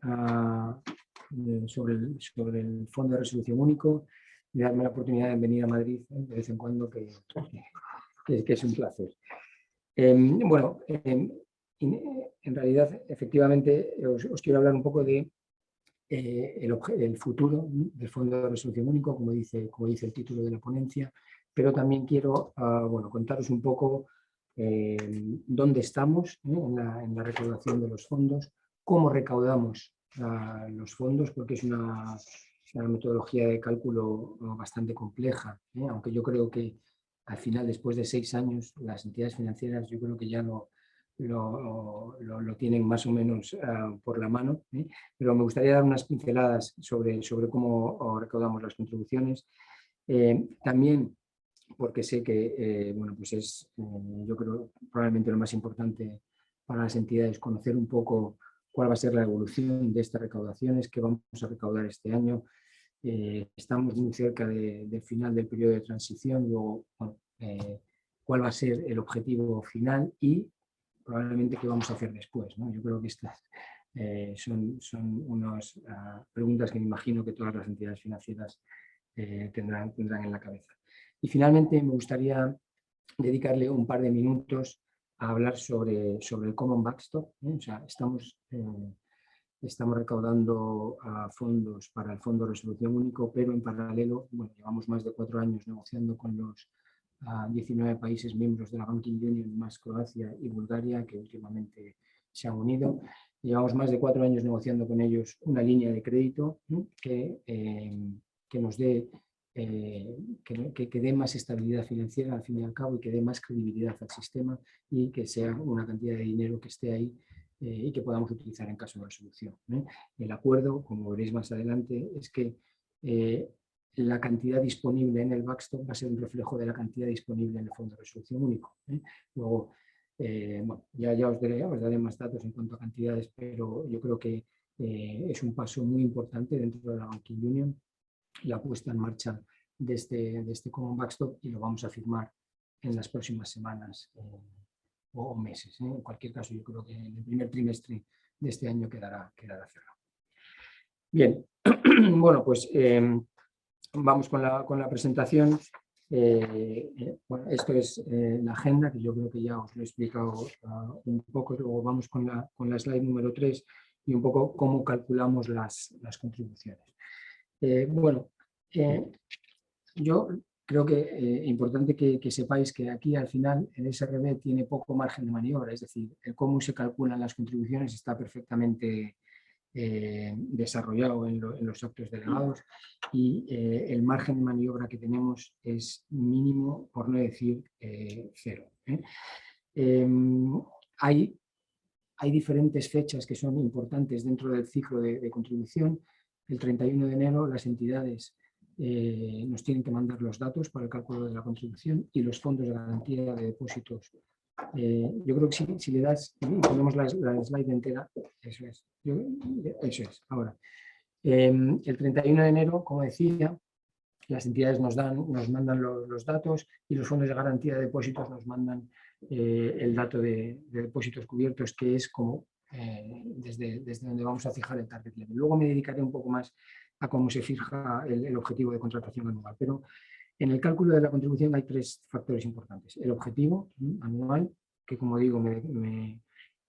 sobre el Fondo de Resolución Único, y darme la oportunidad de venir a Madrid de vez en cuando, que es un placer. Bueno, en realidad, efectivamente, os quiero hablar un poco de el futuro del Fondo de Resolución Único, como dice el título de la ponencia, pero también quiero bueno, contaros un poco dónde estamos en la recaudación de los fondos, cómo recaudamos los fondos, porque es una metodología de cálculo bastante compleja, aunque yo creo que al final, después de 6 años, las entidades financieras yo creo que ya lo tienen más o menos por la mano, pero me gustaría dar unas pinceladas sobre cómo recaudamos las contribuciones. También porque sé que bueno, pues es, yo creo, probablemente lo más importante para las entidades, conocer un poco cuál va a ser la evolución de estas recaudaciones, qué vamos a recaudar este año. Estamos muy cerca del final del periodo de transición, luego bueno, cuál va a ser el objetivo final y probablemente qué vamos a hacer después, ¿no? Yo creo que estas son unas preguntas que me imagino que todas las entidades financieras tendrán en la cabeza. Y finalmente me gustaría dedicarle un par de minutos a hablar sobre el Common Backstop. O sea, estamos recaudando fondos para el Fondo de Resolución Único, pero en paralelo, bueno, llevamos más de 4 años negociando con los 19 países miembros de la Banking Union, más Croacia y Bulgaria, que últimamente se han unido. Llevamos más de 4 años negociando con ellos una línea de crédito que nos dé que dé más estabilidad financiera al fin y al cabo, y que dé más credibilidad al sistema, y que sea una cantidad de dinero que esté ahí y que podamos utilizar en caso de resolución. El acuerdo, como veréis más adelante, es que la cantidad disponible en el backstop va a ser un reflejo de la cantidad disponible en el Fondo de Resolución Único. Luego, Bueno, ya os daré más datos en cuanto a cantidades, pero yo creo que es un paso muy importante dentro de la Banking Union, la puesta en marcha de este Common Backstop, y lo vamos a firmar en las próximas semanas o meses. En cualquier caso, yo creo que en el primer trimestre de este año quedará cerrado. Bien, bueno, pues vamos con la presentación. Bueno, esto es la agenda, que yo creo que ya os lo he explicado un poco. Luego vamos con la slide número 3 y un poco cómo calculamos las contribuciones. Bueno, yo creo que es importante que sepáis que aquí al final el SRB tiene poco margen de maniobra, es decir, el cómo se calculan las contribuciones está perfectamente desarrollado en los actos delegados, y el margen de maniobra que tenemos es mínimo, por no decir cero. Hay diferentes fechas que son importantes dentro del ciclo de contribución. El 31 de enero las entidades nos tienen que mandar los datos para el cálculo de la contribución y los fondos de garantía de depósitos. Yo creo que si le das y ponemos la slide entera, eso es. Eso es. Ahora, el 31 de enero, como decía, las entidades nos mandan los datos y los fondos de garantía de depósitos nos mandan el dato de depósitos cubiertos, que es como desde donde vamos a fijar el target level. Luego me dedicaré un poco más a cómo se fija el objetivo de contratación anual, pero en el cálculo de la contribución hay 3 factores importantes. El objetivo anual, que como digo me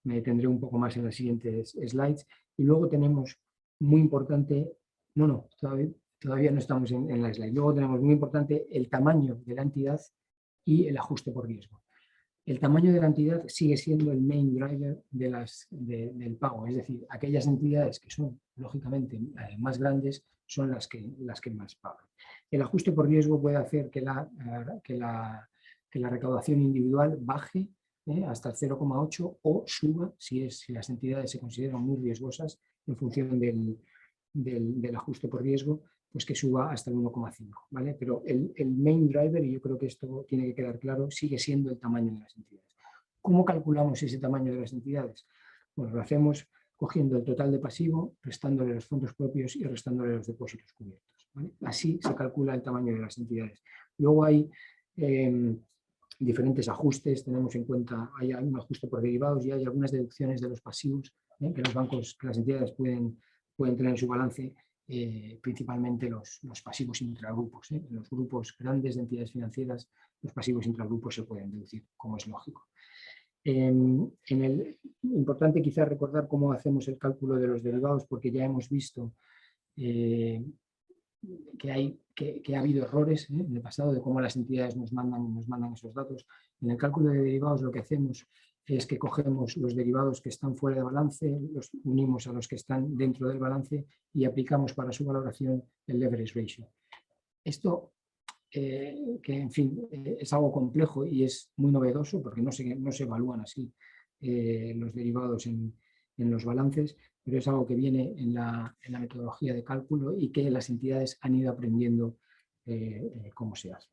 detendré un poco más en las siguientes slides, y luego tenemos muy importante, todavía no estamos en la slide, luego tenemos muy importante el tamaño de la entidad y el ajuste por riesgo. El tamaño de la entidad sigue siendo el main driver del pago, es decir, aquellas entidades que son lógicamente más grandes son las que más pagan. El ajuste por riesgo puede hacer que la recaudación individual baje hasta el 0,8 o suba si las entidades se consideran muy riesgosas en función del ajuste por riesgo, pues que suba hasta el 1,5, ¿vale? Pero el main driver, y yo creo que esto tiene que quedar claro, sigue siendo el tamaño de las entidades. ¿Cómo calculamos ese tamaño de las entidades? Bueno, lo hacemos cogiendo el total de pasivo, restándole los fondos propios y restándole los depósitos cubiertos, ¿vale? Así se calcula el tamaño de las entidades. Luego hay diferentes ajustes, tenemos en cuenta, hay un ajuste por derivados y hay algunas deducciones de los pasivos que las entidades pueden tener en su balance, principalmente los pasivos intragrupos. En los grupos grandes de entidades financieras, los pasivos intragrupos se pueden deducir, como es lógico. Importante quizás recordar cómo hacemos el cálculo de los derivados, porque ya hemos visto que ha habido errores en el pasado de cómo las entidades nos mandan esos datos. En el cálculo de derivados lo que hacemos es que cogemos los derivados que están fuera de balance, los unimos a los que están dentro del balance y aplicamos para su valoración el leverage ratio. Esto, que en fin, es algo complejo y es muy novedoso porque no se evalúan así los derivados en los balances, pero es algo que viene en la metodología de cálculo y que las entidades han ido aprendiendo cómo se hace.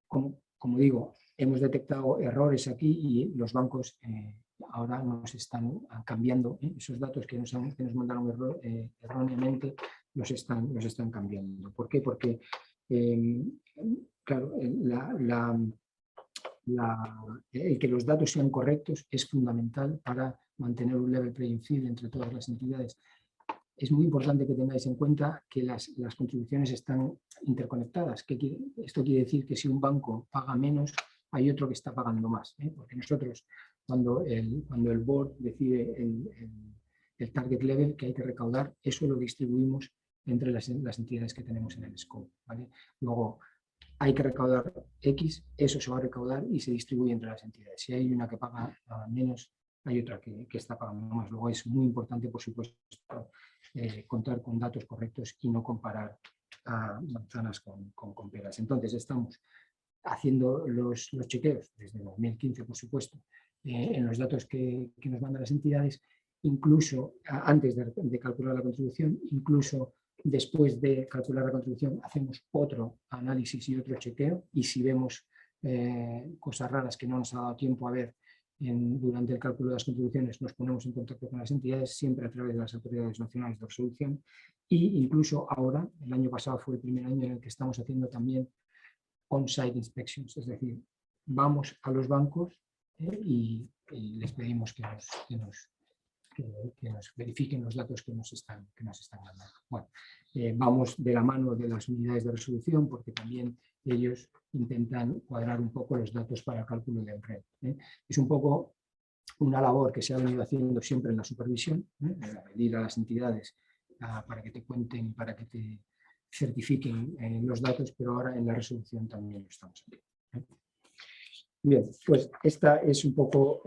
Como digo, hemos detectado errores aquí y los bancos ahora nos están cambiando esos datos que nos mandaron erróneamente, los están cambiando. ¿Por qué? Porque claro, el que los datos sean correctos es fundamental para mantener un level playing field entre todas las entidades. Es muy importante que tengáis en cuenta que las contribuciones están interconectadas. Esto quiere decir que si un banco paga menos, hay otro que está pagando más, porque nosotros, cuando el board decide el target level que hay que recaudar, eso lo distribuimos entre las entidades que tenemos en el scope, ¿vale? Luego, hay que recaudar X, eso se va a recaudar y se distribuye entre las entidades. Si hay una que paga menos, hay otra que está pagando más. Luego es muy importante, por supuesto, contar con datos correctos y no comparar manzanas con peras. Entonces, estamos haciendo los chequeos desde 2015, por supuesto, en los datos que nos mandan las entidades, incluso antes de calcular la contribución, incluso después de calcular la contribución, hacemos otro análisis y otro chequeo, y si vemos cosas raras que no nos ha dado tiempo a ver durante el cálculo de las contribuciones nos ponemos en contacto con las entidades, siempre a través de las autoridades nacionales de resolución, e incluso ahora, el año pasado fue el primer año en el que estamos haciendo también on-site inspections, es decir, vamos a los bancos y les pedimos que nos verifiquen los datos que nos están dando. Bueno, vamos de la mano de las unidades de resolución porque también ellos intentan cuadrar un poco los datos para el cálculo de red. Es un poco una labor que se ha venido haciendo siempre en la supervisión, pedir a las entidades para que te cuenten, para que te certifiquen los datos, pero ahora en la resolución también lo estamos haciendo. Bien, pues esta es un poco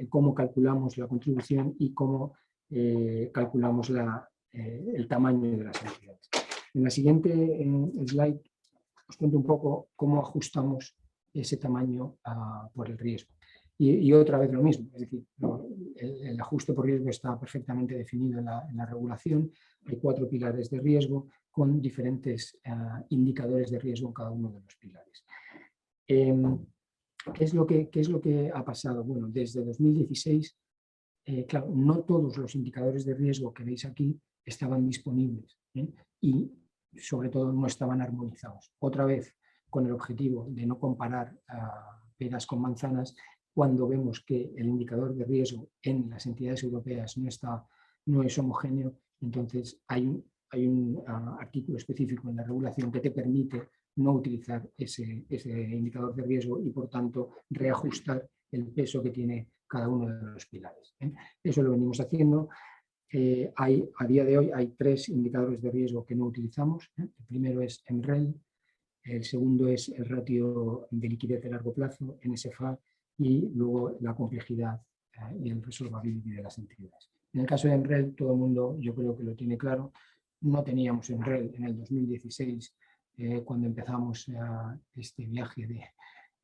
cómo calculamos la contribución y cómo calculamos el tamaño de las entidades. En la siguiente slide os cuento un poco cómo ajustamos ese tamaño por el riesgo. Y otra vez lo mismo, es decir, el ajuste por riesgo está perfectamente definido en la regulación. Hay 4 pilares de riesgo con diferentes indicadores de riesgo en cada uno de los pilares. ¿Qué es lo que ha pasado? Bueno, desde 2016, claro, no todos los indicadores de riesgo que veis aquí estaban disponibles y sobre todo no estaban armonizados. Otra vez, con el objetivo de no comparar peras con manzanas, cuando vemos que el indicador de riesgo en las entidades europeas no es homogéneo, entonces hay un artículo específico en la regulación que te permite no utilizar ese indicador de riesgo y, por tanto, reajustar el peso que tiene cada uno de los pilares. Eso lo venimos haciendo. A día de hoy hay 3 indicadores de riesgo que no utilizamos. El primero es MREL, el segundo es el ratio de liquidez de largo plazo, NSFA, y luego la complejidad y el resolvability de las entidades. En el caso de MREL, todo el mundo yo creo que lo tiene claro. No teníamos MREL en el 2016 cuando empezamos este viaje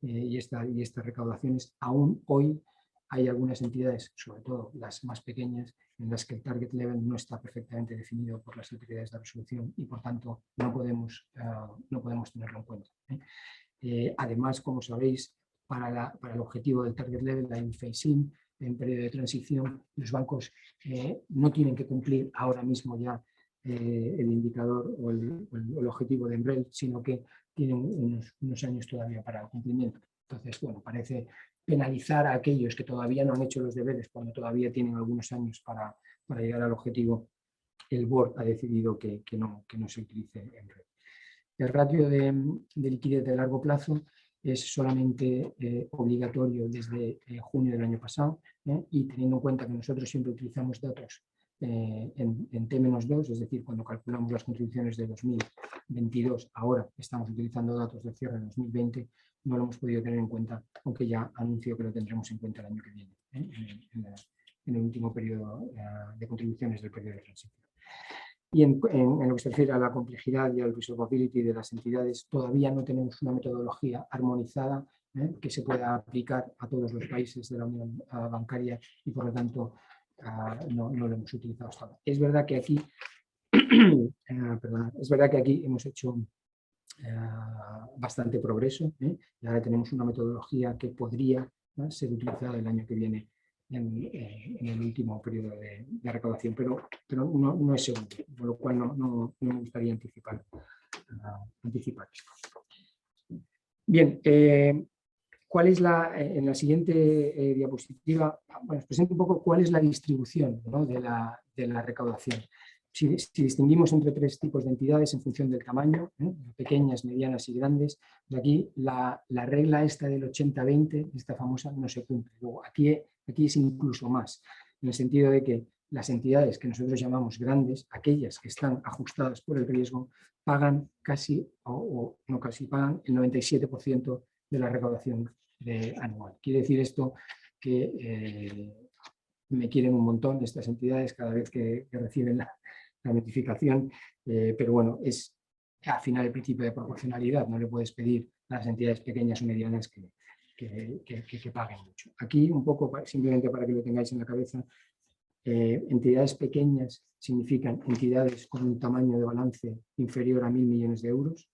y estas recaudaciones. Aún hoy hay algunas entidades, sobre todo las más pequeñas, en las que el target level no está perfectamente definido por las autoridades de resolución y, por tanto, no podemos tenerlo en cuenta. Además, como sabéis, para el objetivo del target level hay un phase-in en periodo de transición. Los bancos no tienen que cumplir ahora mismo ya el indicador o el objetivo de MREL, sino que tienen unos años todavía para el cumplimiento. Entonces, bueno, parece penalizar a aquellos que todavía no han hecho los deberes cuando todavía tienen algunos años para llegar al objetivo. El board ha decidido que no se utilice MREL. El ratio de liquidez de largo plazo es solamente obligatorio desde junio del año pasado, y teniendo en cuenta que nosotros siempre utilizamos datos en T-2, es decir, cuando calculamos las contribuciones de 2022, ahora estamos utilizando datos de cierre de 2020, no lo hemos podido tener en cuenta, aunque ya anuncio que lo tendremos en cuenta el año que viene, en el último periodo de contribuciones del periodo de transición. Y en lo que se refiere a la complejidad y al resolvability de las entidades, todavía no tenemos una metodología armonizada que se pueda aplicar a todos los países de la Unión Bancaria y, por lo tanto, no lo hemos utilizado hasta ahora. Es verdad que aquí, hemos hecho bastante progreso, y ahora tenemos una metodología que podría ser utilizada el año que viene en el último periodo de recaudación, pero no es seguro, por lo cual no me gustaría anticipar esto. Bien, ¿cuál es en la siguiente diapositiva? Bueno, os presento un poco cuál es la distribución, ¿no?, de la recaudación. Si distinguimos entre 3 tipos de entidades en función del tamaño, pequeñas, medianas y grandes, de aquí la regla esta del 80-20, esta famosa, no se cumple. Luego, aquí es incluso más, en el sentido de que las entidades que nosotros llamamos grandes, aquellas que están ajustadas por el riesgo, pagan casi, pagan el 97% de la recaudación anual. Quiere decir esto que me quieren un montón estas entidades cada vez que reciben la notificación, pero bueno, es al final el principio de proporcionalidad. No le puedes pedir a las entidades pequeñas o medianas que paguen mucho. Aquí, un poco simplemente para que lo tengáis en la cabeza, entidades pequeñas significan entidades con un tamaño de balance inferior a 1.000 millones de euros.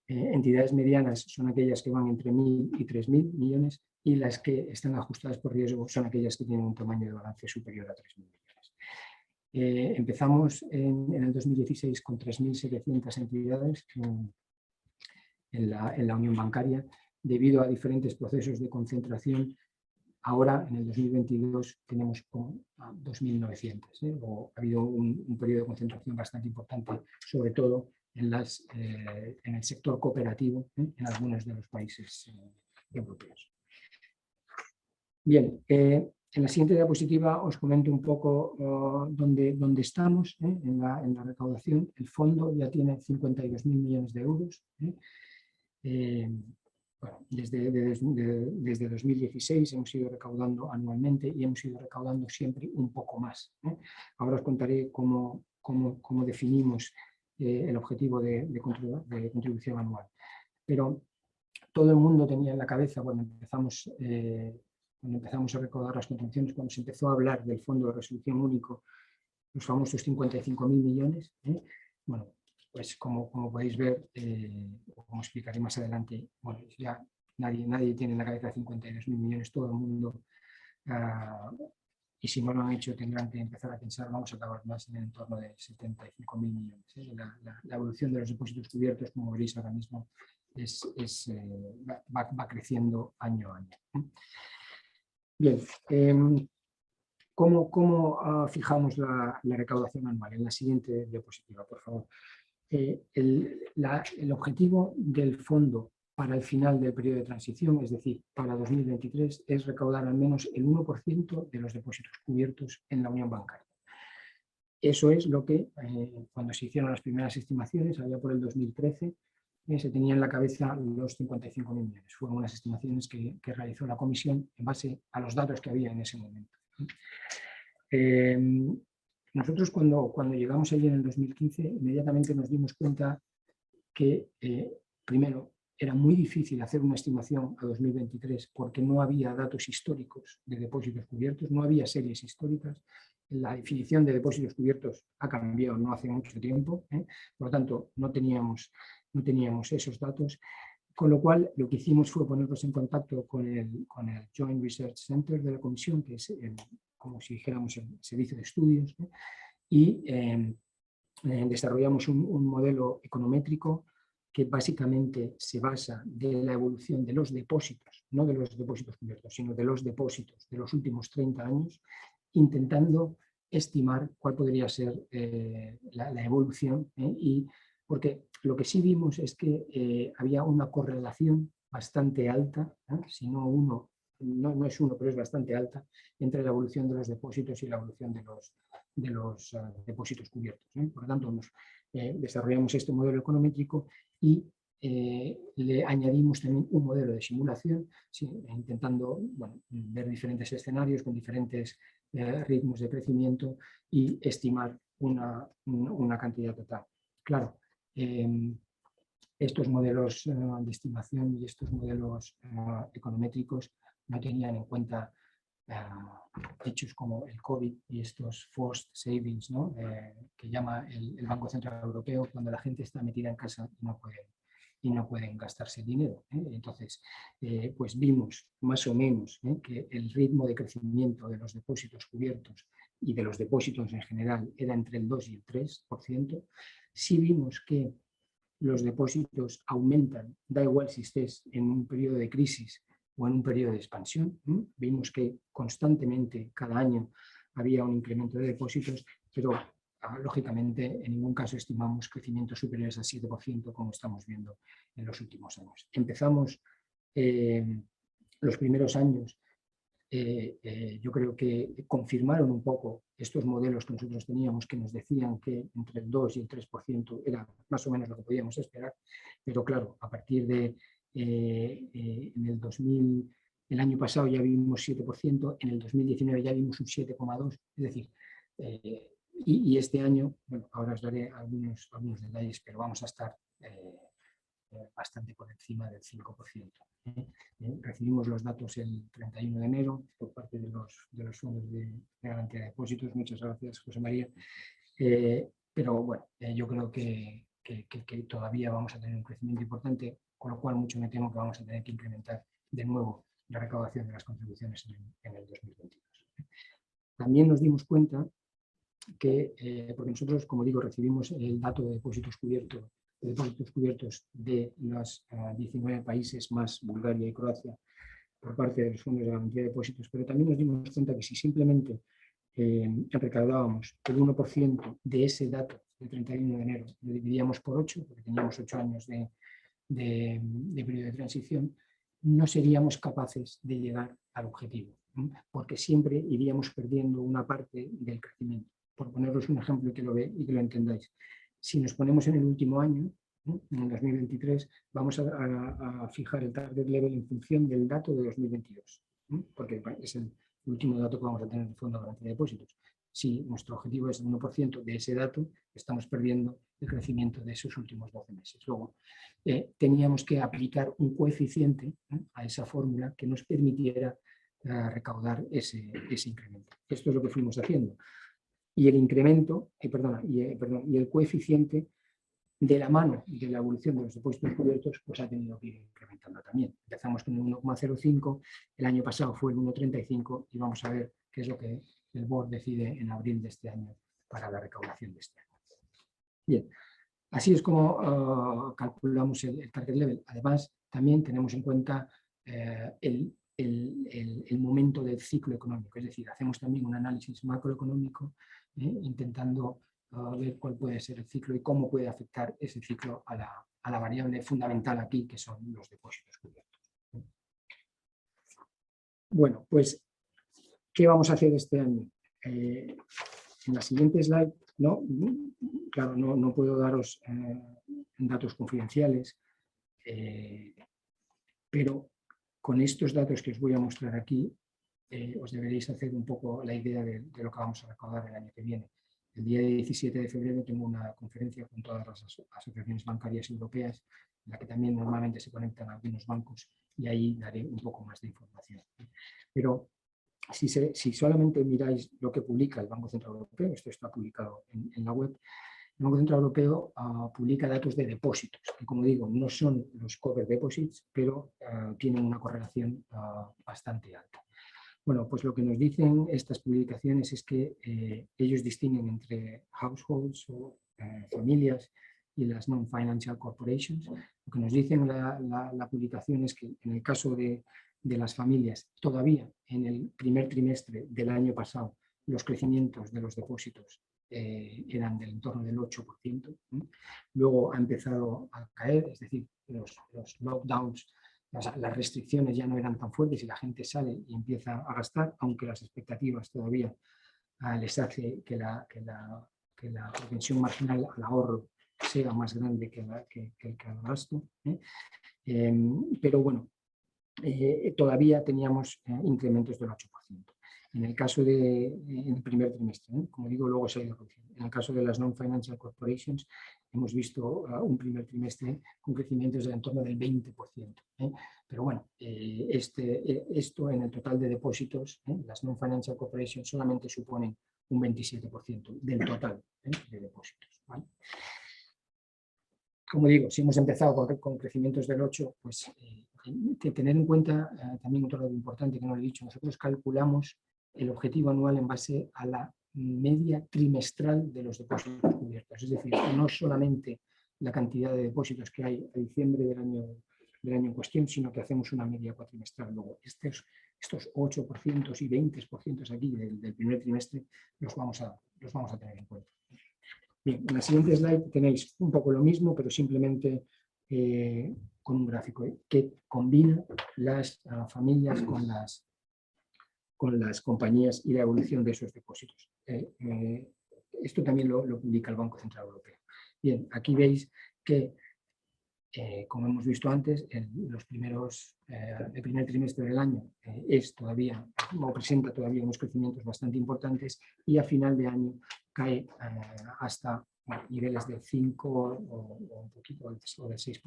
Entidades medianas son aquellas que van entre 1.000 y 3.000 millones, y las que están ajustadas por riesgo son aquellas que tienen un tamaño de balance superior a 3.000 millones. Empezamos en el 2016 con 3.700 entidades en la Unión Bancaria. Debido a diferentes procesos de concentración, ahora en el 2022 tenemos 2.900. Ha habido un periodo de concentración bastante importante, sobre todo en el sector cooperativo, en algunos de los países europeos. Bien, en la siguiente diapositiva os comento un poco dónde estamos en la recaudación. El fondo ya tiene 52.000 millones de euros. Bueno, desde 2016 hemos ido recaudando anualmente y hemos ido recaudando siempre un poco más. Ahora os contaré cómo definimos el objetivo de contribución anual. Pero todo el mundo tenía en la cabeza cuando empezamos a recaudar las contribuciones, cuando se empezó a hablar del Fondo de Resolución Único, los famosos 55.000 millones. Bueno, pues como podéis ver, o como explicaré más adelante, bueno, ya nadie tiene en la cabeza 52.000 millones, todo el mundo, y si no lo han hecho tendrán que empezar a pensar, vamos a acabar más en el entorno de 75.000 millones. La evolución de los depósitos cubiertos, como veréis ahora mismo, va creciendo año a año. Bien, ¿cómo fijamos la recaudación anual? En la siguiente diapositiva, por favor. El objetivo del fondo para el final del periodo de transición, es decir, para 2023, es recaudar al menos el 1% de los depósitos cubiertos en la Unión Bancaria. Eso es lo que, cuando se hicieron las primeras estimaciones, allá por el 2013, se tenía en la cabeza los 55.000 millones. Fueron unas estimaciones que realizó la comisión en base a los datos que había en ese momento. Nosotros cuando llegamos allí en el 2015, inmediatamente nos dimos cuenta que, primero, era muy difícil hacer una estimación a 2023 porque no había datos históricos de depósitos cubiertos, no había series históricas. La definición de depósitos cubiertos ha cambiado no hace mucho tiempo, por lo tanto no teníamos esos datos, con lo cual lo que hicimos fue ponernos en contacto con el Joint Research Center de la Comisión, que es como si dijéramos el servicio de estudios, y desarrollamos un modelo econométrico que básicamente se basa de la evolución de los depósitos, no de los depósitos cubiertos, sino de los depósitos de los últimos 30 años, intentando estimar cuál podría ser la evolución, y porque lo que sí vimos es que había una correlación bastante alta, si no uno, no es uno, pero es bastante alta, entre la evolución de los depósitos y la evolución de los depósitos cubiertos. Por lo tanto, desarrollamos este modelo econométrico y le añadimos también un modelo de simulación, intentando ver diferentes escenarios con diferentes ritmos de crecimiento y estimar una cantidad total. Claro, estos modelos de estimación y estos modelos econométricos no tenían en cuenta hechos como el COVID y estos forced savings, ¿no? Que llama el Banco Central Europeo, cuando la gente está metida en casa y no pueden gastarse dinero. Entonces, pues vimos más o menos que el ritmo de crecimiento de los depósitos cubiertos y de los depósitos en general era entre el 2 y el 3%. Sí vimos que los depósitos aumentan, da igual si estés en un periodo de crisis o en un periodo de expansión. Vimos que constantemente, cada año, había un incremento de depósitos, pero lógicamente en ningún caso estimamos crecimientos superiores al 7%, como estamos viendo en los últimos años. Empezamos los primeros años, yo creo que confirmaron un poco estos modelos que nosotros teníamos, que nos decían que entre el 2 y el 3% era más o menos lo que podíamos esperar, pero claro, a partir de en el 2000, el año pasado ya vimos 7%, en el 2019 ya vimos un 7,2%, es decir, y este año, bueno, ahora os daré algunos detalles, pero vamos a estar bastante por encima del 5%. Recibimos los datos el 31 de enero por parte de los fondos de garantía de depósitos. Muchas gracias, José María. Pero bueno, yo creo que todavía vamos a tener un crecimiento importante, con lo cual mucho me temo que vamos a tener que incrementar de nuevo la recaudación de las contribuciones en el 2022. También nos dimos cuenta que, porque nosotros, como digo, recibimos el dato de depósitos cubiertos de los 19 países más Bulgaria y Croacia por parte de los fondos de garantía de depósitos, pero también nos dimos cuenta que si simplemente recaudábamos el 1% de ese dato del 31 de enero, lo dividíamos por 8, porque teníamos 8 años de periodo de transición, no seríamos capaces de llegar al objetivo, porque siempre iríamos perdiendo una parte del crecimiento. Por poneros un ejemplo que lo entendáis. Si nos ponemos en el último año, en el 2023, vamos a fijar el target level en función del dato de 2022, porque es el último dato que vamos a tener en el Fondo de Garantía de Depósitos. Si nuestro objetivo es el 1% de ese dato, estamos perdiendo el crecimiento de esos últimos 12 meses. Luego, teníamos que aplicar un coeficiente a esa fórmula que nos permitiera recaudar ese incremento. Esto es lo que fuimos haciendo. Y el incremento, y el coeficiente de la mano de la evolución de los depósitos cubiertos, pues ha tenido que ir incrementando también. Empezamos con el 1,05, el año pasado fue el 1,35 y vamos a ver qué es lo que el Board decide en abril de este año para la recaudación de este año. Bien, así es como calculamos el target level. Además, también tenemos en cuenta el momento del ciclo económico, es decir, hacemos también un análisis macroeconómico intentando ver cuál puede ser el ciclo y cómo puede afectar ese ciclo a la variable fundamental aquí, que son los depósitos cubiertos. Bueno, pues, ¿qué vamos a hacer este año? En la siguiente slide, claro, no puedo daros datos confidenciales, pero con estos datos que os voy a mostrar aquí, os deberéis hacer un poco la idea de lo que vamos a recaudar el año que viene. El día 17 de febrero tengo una conferencia con todas las asociaciones bancarias europeas, en la que también normalmente se conectan algunos bancos, y ahí daré un poco más de información. Pero si solamente miráis lo que publica el Banco Central Europeo, esto está publicado en la web, el Banco Central Europeo publica datos de depósitos, que como digo, no son los cover deposits, pero tienen una correlación bastante alta. Bueno, pues lo que nos dicen estas publicaciones es que ellos distinguen entre households o familias y las non-financial corporations. Lo que nos dicen la publicación es que en el caso de las familias, todavía en el primer trimestre del año pasado, los crecimientos de los depósitos eran del entorno del 8%. Luego ha empezado a caer, es decir, los lockdowns, las restricciones ya no eran tan fuertes y la gente sale y empieza a gastar, aunque las expectativas todavía les hace que la propensión marginal al ahorro sea más grande que el gasto. Pero bueno, todavía teníamos incrementos del 8%. En el caso en el primer trimestre, como digo, luego se ha ido reduciendo. En el caso de las non-financial corporations, hemos visto un primer trimestre con crecimientos de en torno del 20%. Pero bueno, esto en el total de depósitos, las non-financial corporations solamente suponen un 27% del total de depósitos. ¿Vale? Como digo, si hemos empezado con crecimientos del 8%, pues tener en cuenta también otro dato importante que no lo he dicho, nosotros calculamos el objetivo anual en base a la media trimestral de los depósitos cubiertos, es decir, no solamente la cantidad de depósitos que hay a diciembre del año en cuestión, sino que hacemos una media cuatrimestral. Luego, estos 8% y 20% aquí del primer trimestre los vamos a tener en cuenta. Bien, en la siguiente slide tenéis un poco lo mismo, pero simplemente con un gráfico que combina las familias con las compañías y la evolución de esos depósitos. Esto también lo publica el Banco Central Europeo. Bien, aquí veis que, como hemos visto antes, el primer trimestre del año presenta todavía unos crecimientos bastante importantes y a final de año cae hasta niveles del 5 o un poquito del 6%.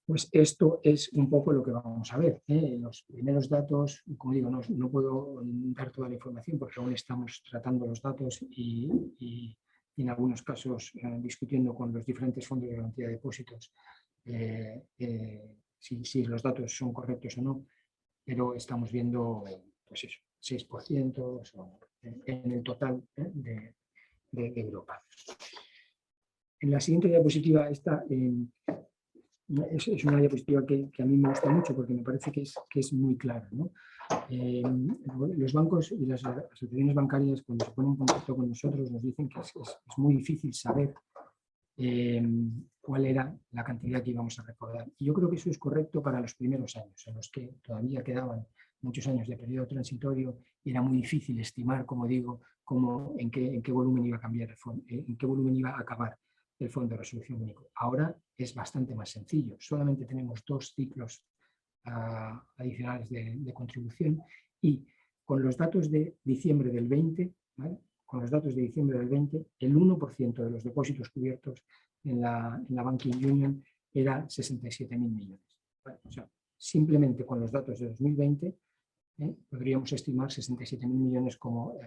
Pues esto es un poco lo que vamos a ver. Los primeros datos, como digo, no puedo dar toda la información porque aún estamos tratando los datos y en algunos casos discutiendo con los diferentes fondos de garantía de depósitos si los datos son correctos o no, pero estamos viendo pues eso, 6% en el total de Europa. En la siguiente diapositiva, esta es una diapositiva que a mí me gusta mucho porque me parece que es muy clara, ¿no? Los bancos y las asociaciones bancarias, cuando se ponen en contacto con nosotros, nos dicen que es muy difícil saber cuál era la cantidad que íbamos a recaudar. Y yo creo que eso es correcto para los primeros años, en los que todavía quedaban muchos años de periodo transitorio y era muy difícil estimar, como digo, en qué volumen iba a cambiar el fondo, en qué volumen iba a acabar el Fondo de Resolución Único. Ahora es bastante más sencillo. Solamente tenemos 2 ciclos adicionales de contribución y con los datos de diciembre del 20, ¿vale? Con los datos de diciembre del 20, el 1% de los depósitos cubiertos en la Banking Union era 67.000 millones. ¿Vale? O sea, simplemente con los datos de 2020 podríamos estimar 67.000 millones como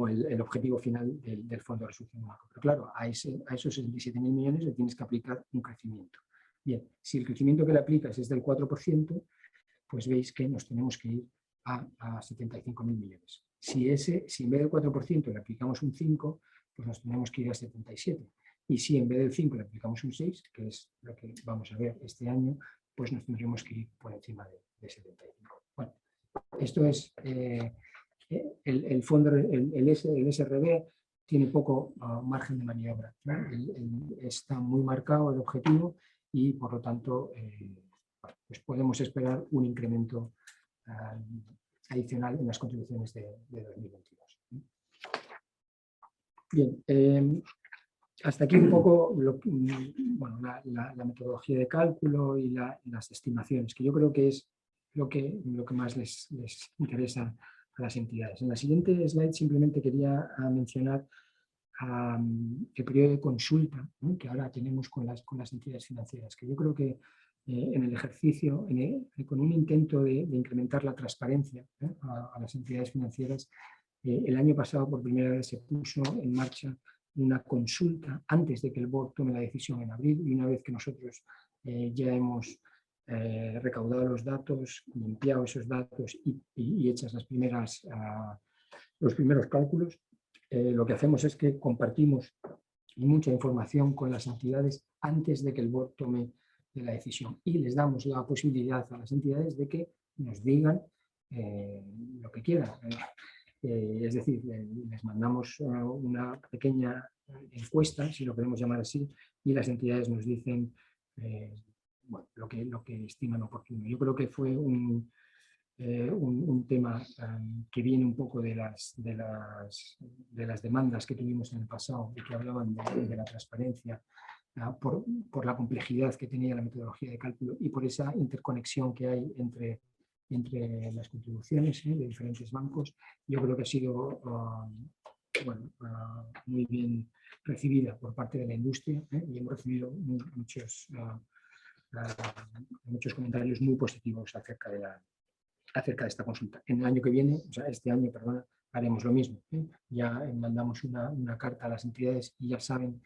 el objetivo final del Fondo de Resolución Único. Pero claro, a esos 67.000 millones le tienes que aplicar un crecimiento. Bien, si el crecimiento que le aplicas es del 4%, pues veis que nos tenemos que ir a 75.000 millones. Si en vez del 4% le aplicamos un 5%, pues nos tenemos que ir a 77. Y si en vez del 5 le aplicamos un 6, que es lo que vamos a ver este año, pues nos tendremos que ir por encima de 75. Bueno, esto es el fondo, el SRB tiene poco margen de maniobra, ¿no? Está muy marcado el objetivo y por lo tanto pues podemos esperar un incremento adicional en las contribuciones de 2022. Bien, hasta aquí un poco la metodología de cálculo y las estimaciones, que yo creo que es lo que más les interesa a las entidades. En la siguiente slide simplemente quería mencionar el periodo de consulta, ¿no?, que ahora tenemos con las entidades financieras, que yo creo que en el ejercicio, con un intento de incrementar la transparencia a las entidades financieras, el año pasado por primera vez se puso en marcha una consulta antes de que el board tome la decisión en abril, y una vez que nosotros ya hemos recaudado los datos, limpiado esos datos y hechas los primeros cálculos, lo que hacemos es que compartimos mucha información con las entidades antes de que el board tome la decisión y les damos la posibilidad a las entidades de que nos digan lo que quieran. Es decir, les mandamos una pequeña encuesta, si lo queremos llamar así, y las entidades nos dicen lo que estiman oportuno. Yo creo que fue un tema que viene un poco de las demandas que tuvimos en el pasado y que hablaban de la transparencia, por la complejidad que tenía la metodología de cálculo y por esa interconexión que hay entre las contribuciones de diferentes bancos. Yo creo que ha sido muy bien recibida por parte de la industria y hemos recibido muchos comentarios muy positivos acerca de esta consulta. En el año que viene, o sea, este año, perdona, haremos lo mismo. Ya mandamos una carta a las entidades y ya saben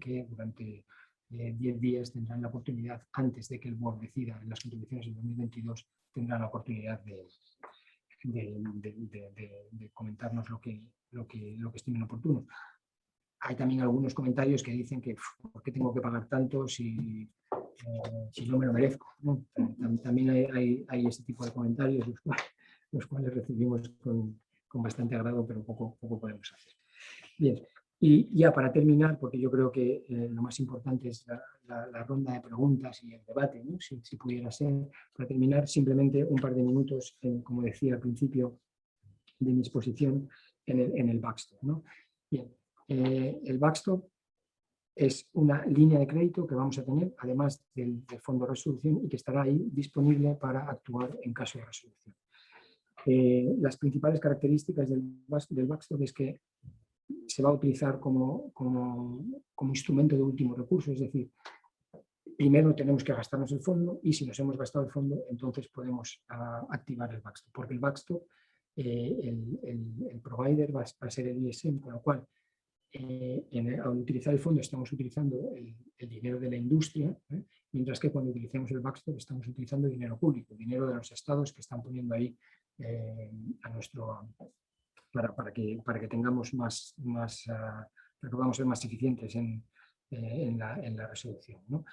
que durante 10 días tendrán la oportunidad, antes de que el board decida en las contribuciones de 2022, tendrán la oportunidad de comentarnos lo que estimen oportuno. Hay también algunos comentarios que dicen que ¿por qué tengo que pagar tanto si no me lo merezco? ¿No? También hay ese tipo de comentarios, los cuales recibimos con bastante agrado, pero poco podemos hacer. Bien, y ya para terminar, porque yo creo que lo más importante es la ronda de preguntas y el debate, ¿no? Si pudiera ser, para terminar simplemente un par de minutos, como decía al principio de mi exposición, en el backstop, ¿no? Bien, el backstop es una línea de crédito que vamos a tener, además del fondo de resolución, y que estará ahí disponible para actuar en caso de resolución. Las principales características del backstop es que se va a utilizar como instrumento de último recurso, es decir, primero tenemos que gastarnos el fondo y si nos hemos gastado el fondo, entonces podemos activar el backstop, porque el backstop, el provider va a ser el ISM, con lo cual al utilizar el fondo estamos utilizando el dinero de la industria, mientras que cuando utilicemos el backstop estamos utilizando dinero público, dinero de los estados que están poniendo ahí para que tengamos para que podamos ser más eficientes en la resolución, ¿no?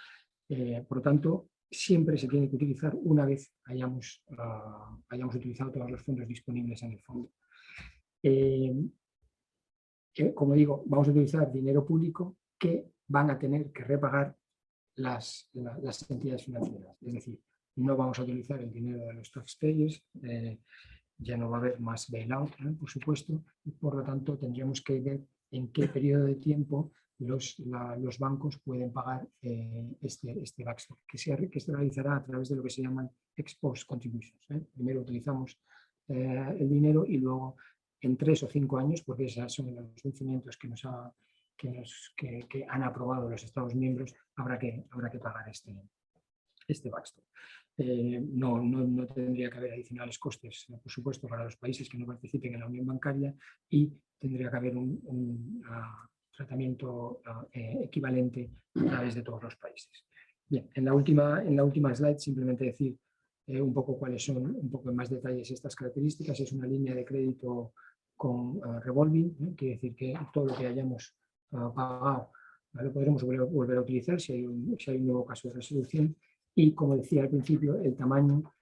Por lo tanto, siempre se tiene que utilizar una vez hayamos utilizado todos los fondos disponibles en el fondo. Como digo, vamos a utilizar dinero público que van a tener que repagar las entidades financieras. Es decir, no vamos a utilizar el dinero de los taxpayers, ya no va a haber más bailout, por supuesto, y por lo tanto tendríamos que ver en qué periodo de tiempo los bancos pueden pagar este backstop, que se realizará a través de lo que se llaman ex post contributions. Primero utilizamos el dinero y luego en 3 o 5 años, porque esos son los vencimientos que han aprobado los Estados miembros, habrá que pagar este backstop. No tendría que haber adicionales costes, por supuesto, para los países que no participen en la unión bancaria, y tendría que haber un tratamiento equivalente a través de todos los países. Bien, en la última slide simplemente decir un poco cuáles son, un poco en más detalles, estas características. Es una línea de crédito con revolving, quiere decir que todo lo que hayamos pagado lo podremos volver a utilizar si hay un nuevo caso de resolución, y como decía al principio, el tamaño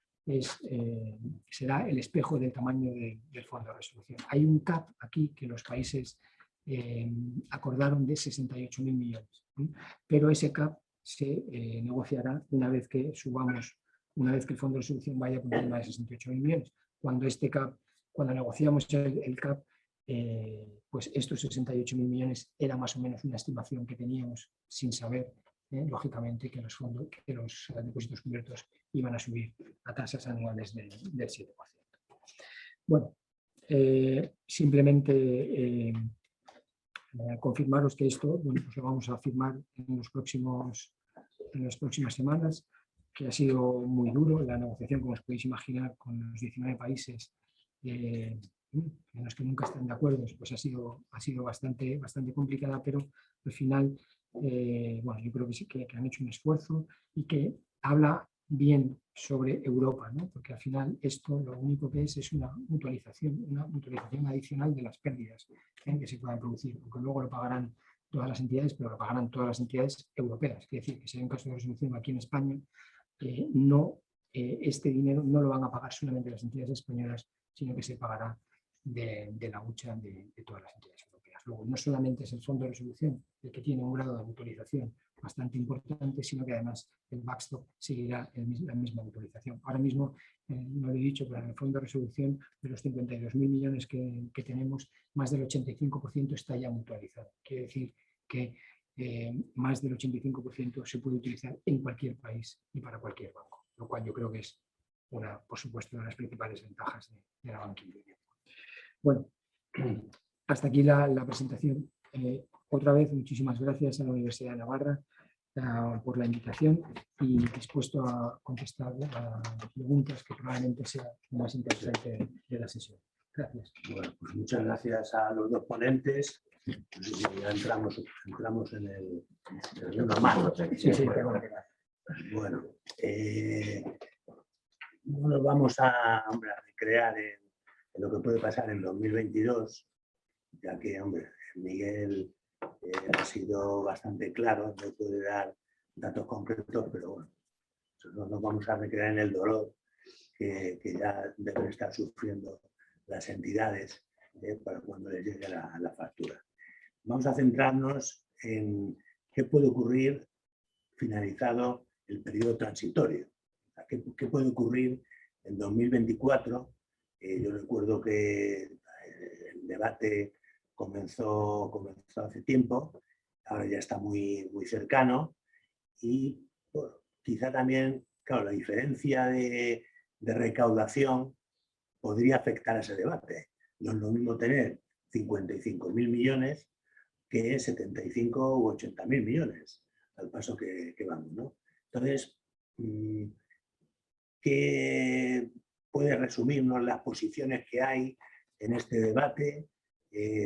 será el espejo del tamaño del fondo de resolución. Hay un cap aquí que los países acordaron de 68.000 millones, pero ese cap se negociará una vez que el fondo de resolución vaya por encima de 68.000 millones. Cuando negociamos el CAP, pues estos 68.000 millones era más o menos una estimación que teníamos sin saber, lógicamente, que los depósitos cubiertos iban a subir a tasas anuales del 7%. Bueno, simplemente confirmaros que esto, bueno, pues lo vamos a firmar en las próximas semanas, que ha sido muy duro la negociación, como os podéis imaginar, con los 19 países en los que nunca están de acuerdo. Pues ha sido bastante complicada, pero al final, bueno, yo creo que sí que han hecho un esfuerzo y que habla bien sobre Europa, ¿no? Porque al final esto lo único que es una mutualización adicional de las pérdidas que se puedan producir, porque luego lo pagarán todas las entidades, pero lo pagarán todas las entidades europeas. Quiere decir que si hay un caso de resolución aquí en España, este dinero no lo van a pagar solamente las entidades españolas, sino que se pagará de la hucha de todas las entidades europeas. Luego, no solamente es el fondo de resolución el que tiene un grado de mutualización bastante importante, sino que además el backstop seguirá la misma mutualización. Ahora mismo, no lo he dicho, pero en el fondo de resolución, de los 52.000 millones que tenemos, más del 85% está ya mutualizado. Quiere decir que más del 85% se puede utilizar en cualquier país y para cualquier banco, lo cual yo creo que es, por supuesto, una de las principales ventajas de la Banking Union. Bueno, hasta aquí la presentación. Otra vez, muchísimas gracias a la Universidad de Navarra por la invitación, y dispuesto a contestar a preguntas que probablemente sea lo más interesante de la sesión. Gracias. Bueno, pues muchas gracias a los dos ponentes. Ya entramos en el normal. Sí, bueno, no nos vamos a recrear en lo que puede pasar en 2022, ya que, hombre, Miguel ha sido bastante claro, no puede dar datos concretos, pero bueno, no nos vamos a recrear en el dolor que ya deben estar sufriendo las entidades para cuando les llegue la factura. Vamos a centrarnos en qué puede ocurrir finalizado el periodo transitorio. ¿Qué puede ocurrir en 2024? Yo recuerdo que el debate comenzó hace tiempo, ahora ya está muy cercano, y bueno, quizá también, claro, la diferencia de recaudación podría afectar a ese debate. No es lo mismo tener 55.000 millones que 75 u 80.000 millones, al paso que vamos, ¿no? Entonces, ¿qué puede resumirnos las posiciones que hay en este debate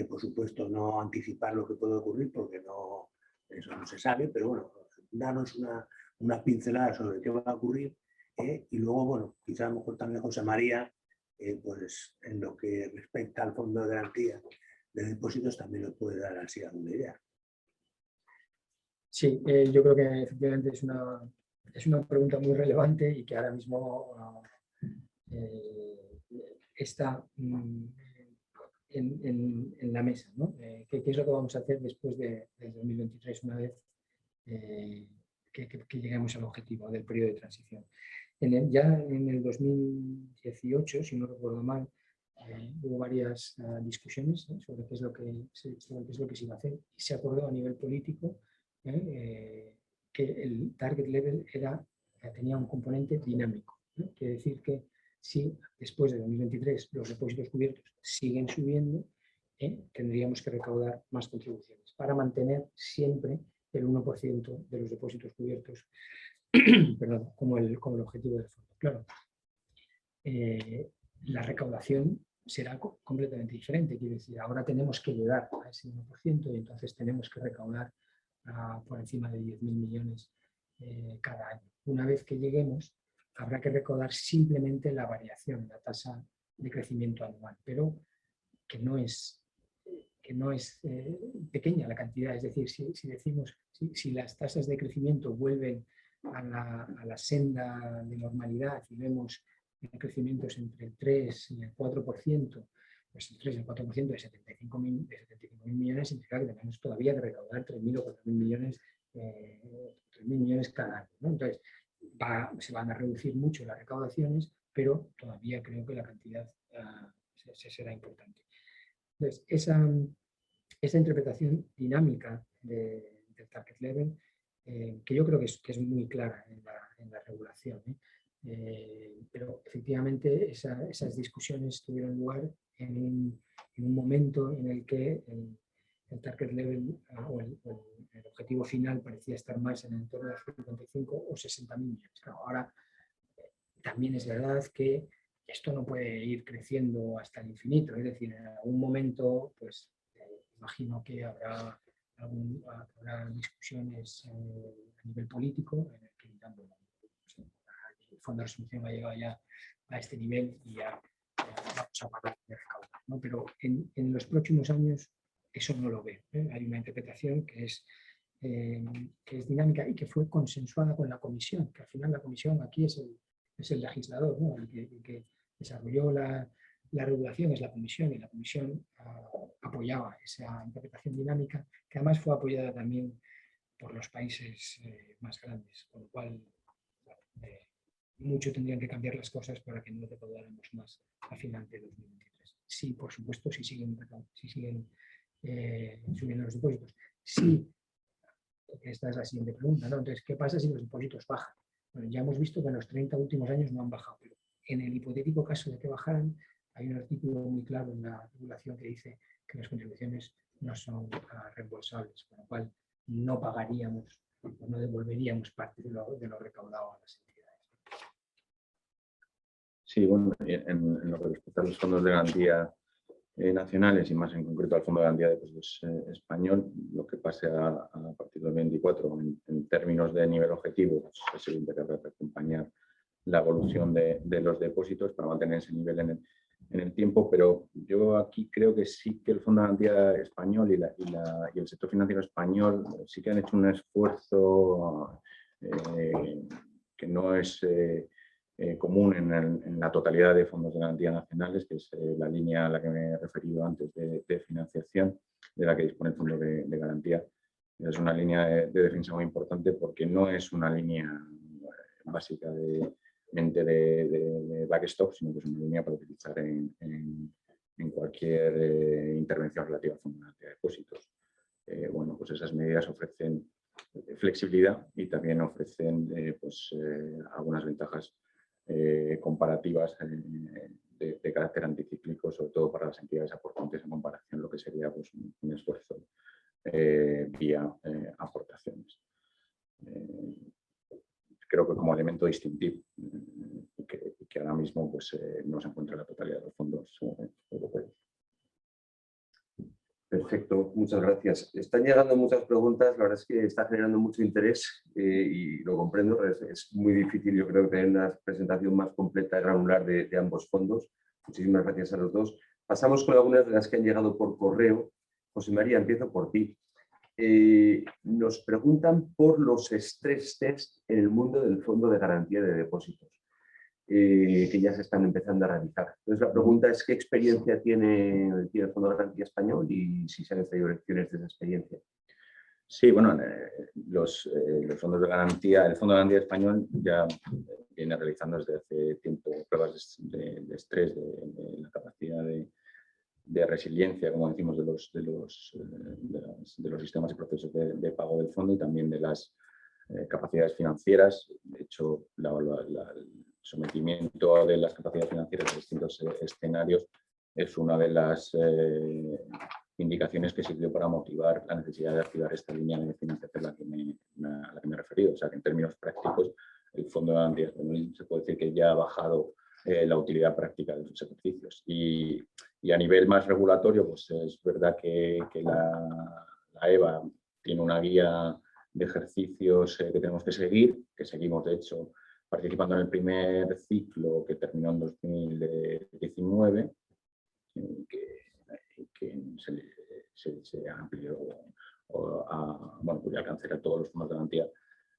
Por supuesto, no anticipar lo que puede ocurrir porque eso no se sabe, pero bueno, darnos una pincelada sobre qué va a ocurrir. Y luego, bueno, quizá a lo mejor también José María, pues en lo que respecta al fondo de garantía de depósitos también nos puede dar así alguna idea. Sí, yo creo que efectivamente es una pregunta muy relevante y que ahora mismo está en la mesa, ¿no? ¿Qué es lo que vamos a hacer después del 2023 una vez que lleguemos al objetivo del periodo de transición? Ya en el 2018, si no recuerdo mal, hubo varias discusiones sobre qué es lo que se iba a hacer y se acordó a nivel político que el target level tenía un componente dinámico. Quiere decir que si después de 2023 los depósitos cubiertos siguen subiendo, tendríamos que recaudar más contribuciones para mantener siempre el 1% de los depósitos cubiertos perdón, como el objetivo del fondo. Claro, la recaudación será completamente diferente. Quiero decir, ahora tenemos que llegar a ese 1% y entonces tenemos que recaudar por encima de 10.000 millones cada año. Una vez que lleguemos, habrá que recaudar simplemente la variación, la tasa de crecimiento anual, pero que no es pequeña la cantidad. Es decir, si las tasas de crecimiento vuelven a la senda de normalidad y vemos crecimientos entre el 3 y el 4%, pues el 3 y el 4% de 75.000 millones significa que tenemos todavía que recaudar 3.000 o 4.000 millones, 3.000 millones cada año, ¿no? Entonces, se van a reducir mucho las recaudaciones, pero todavía creo que la cantidad será importante. Entonces, esa interpretación dinámica del target level, que yo creo que es muy clara en la regulación, pero efectivamente esas discusiones tuvieron lugar en un momento en el que el target level o el objetivo final parecía estar más en el entorno de 55 o 60.000 millones. Claro, ahora también es verdad que esto no puede ir creciendo hasta el infinito, es decir, en algún momento, pues imagino que habrá discusiones a nivel político en el que el fondo de resolución ha llegado ya a este nivel y ya vamos a parar de recaudar, ¿no? Pero en los próximos años eso no lo veo. Hay una interpretación que es dinámica y que fue consensuada con la comisión, que al final la comisión aquí es el legislador, ¿no? el que desarrolló la regulación es la comisión y la comisión apoyaba esa interpretación dinámica que además fue apoyada también por los países más grandes, con lo cual mucho tendrían que cambiar las cosas para que no recaudáramos más a final de 2023. Sí, por supuesto, si siguen subiendo los depósitos. Sí, porque esta es la siguiente pregunta, ¿no? Entonces, ¿qué pasa si los depósitos bajan? Bueno, ya hemos visto que en los 30 últimos años no han bajado, pero en el hipotético caso de que bajaran, hay un artículo muy claro en la regulación que dice que las contribuciones no son reembolsables, con lo cual no pagaríamos o no devolveríamos parte de lo recaudado a las entidades. Sí, bueno, en lo que respecta a los fondos de garantía nacionales y más en concreto al Fondo de Garantía de Depósitos español, lo que pase a partir del 24 en términos de nivel objetivo, pues es evidente que habrá que acompañar la evolución de los depósitos para mantener ese nivel en el tiempo, pero yo aquí creo que sí que el Fondo de Garantía español y el sector financiero español sí que han hecho un esfuerzo que no es común en la totalidad de fondos de garantía nacionales, que es la línea a la que me he referido antes de financiación, de la que dispone el Fondo de Garantía. Es una línea de defensa muy importante porque no es una línea básica de backstop, sino que es una línea para utilizar en cualquier intervención relativa al Fondo de Garantía de Depósitos. Bueno, pues esas medidas ofrecen flexibilidad y también ofrecen algunas ventajas comparativas de carácter anticíclico, sobre todo para las entidades aportantes en comparación a lo que sería pues, un esfuerzo vía aportaciones. Creo que como elemento distintivo que ahora mismo pues, no se encuentra en la totalidad de los fondos europeos. Perfecto, muchas gracias. Están llegando muchas preguntas, la verdad es que está generando mucho interés y lo comprendo, es muy difícil yo creo tener una presentación más completa y granular de ambos fondos. Muchísimas gracias a los dos. Pasamos con algunas de las que han llegado por correo. José María, empiezo por ti. Nos preguntan por los stress test en el mundo del Fondo de Garantía de Depósitos, que ya se están empezando a realizar. Entonces la pregunta es qué experiencia tiene el Fondo de Garantía Español y si se han extraído lecciones de esa experiencia. Sí, bueno, los fondos de garantía, el Fondo de Garantía Español ya viene realizando desde hace tiempo pruebas de estrés, de la capacidad de resiliencia, como decimos, de los sistemas y procesos de pago del fondo y también de las capacidades financieras. De hecho, el sometimiento de las capacidades financieras a distintos escenarios es una de las indicaciones que sirvió para motivar la necesidad de activar esta línea de financiación a la que me he referido. O sea, que en términos prácticos, el Fondo de Garantía Español se puede decir que ya ha bajado la utilidad práctica de sus ejercicios. Y a nivel más regulatorio, pues es verdad que la EBA tiene una guía de ejercicios que tenemos que seguir, que seguimos, de hecho, participando en el primer ciclo que terminó en 2019, que se amplió bueno, pues ya alcanzará todos los fondos de garantía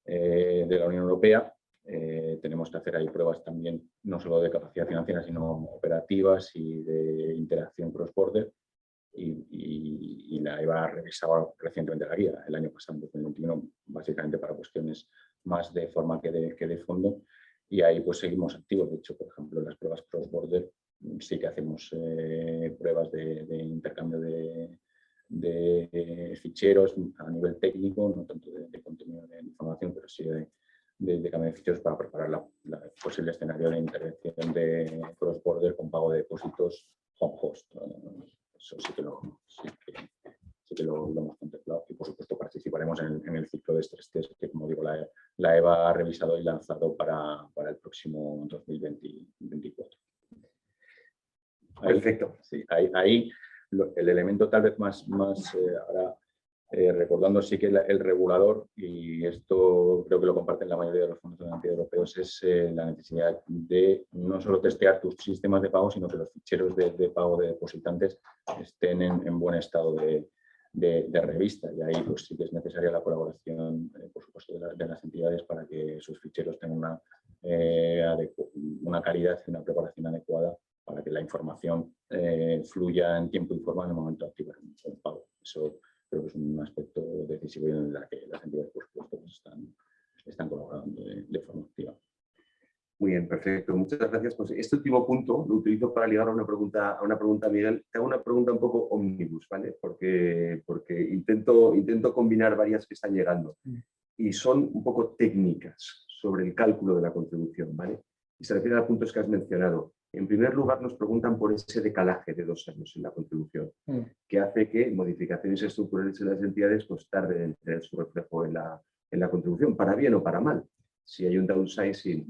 de la Unión Europea. Tenemos que hacer ahí pruebas también, no solo de capacidad financiera, sino operativas y de interacción cross-border. Y la EBA ha revisado recientemente la guía, el año pasado, en 2021, básicamente para cuestiones más de forma que de fondo. Y ahí pues seguimos activos. De hecho, por ejemplo, en las pruebas cross-border sí que hacemos pruebas de intercambio de ficheros a nivel técnico, no tanto de contenido de información, pero sí de cambio de ficheros para preparar la posible escenario de intervención de cross-border con pago de depósitos home-host. Eso sí que lo hemos contemplado y, por supuesto, participaremos en el ciclo de estrés test que, como digo, la EBA ha revisado y lanzado para el próximo 2024. Perfecto. Sí, ahí el elemento tal vez más ahora, recordando sí que el regulador, y esto creo que lo comparten la mayoría de los fondos de garantía europeos, es la necesidad de no solo testear tus sistemas de pago, sino que los ficheros de pago de depositantes estén en buen estado de revista. Y ahí pues sí que es necesaria la colaboración, por supuesto, de las entidades para que sus ficheros tengan una calidad y una preparación adecuada para que la información fluya en tiempo y forma en el momento de activar el pago. Eso creo que es un aspecto decisivo en el que las entidades, por supuesto, pues están colaborando de forma activa. Muy bien, perfecto. Muchas gracias. Pues este último punto lo utilizo para ligar a una pregunta a Miguel. Te hago una pregunta un poco omnibus, ¿vale? Porque intento combinar varias que están llegando y son un poco técnicas sobre el cálculo de la contribución, ¿vale? Y se refieren a puntos que has mencionado. En primer lugar, nos preguntan por ese decalaje de 2 años en la contribución, que hace que modificaciones estructurales en las entidades pues tarden en tener su reflejo en la contribución, para bien o para mal. Si hay un downsizing,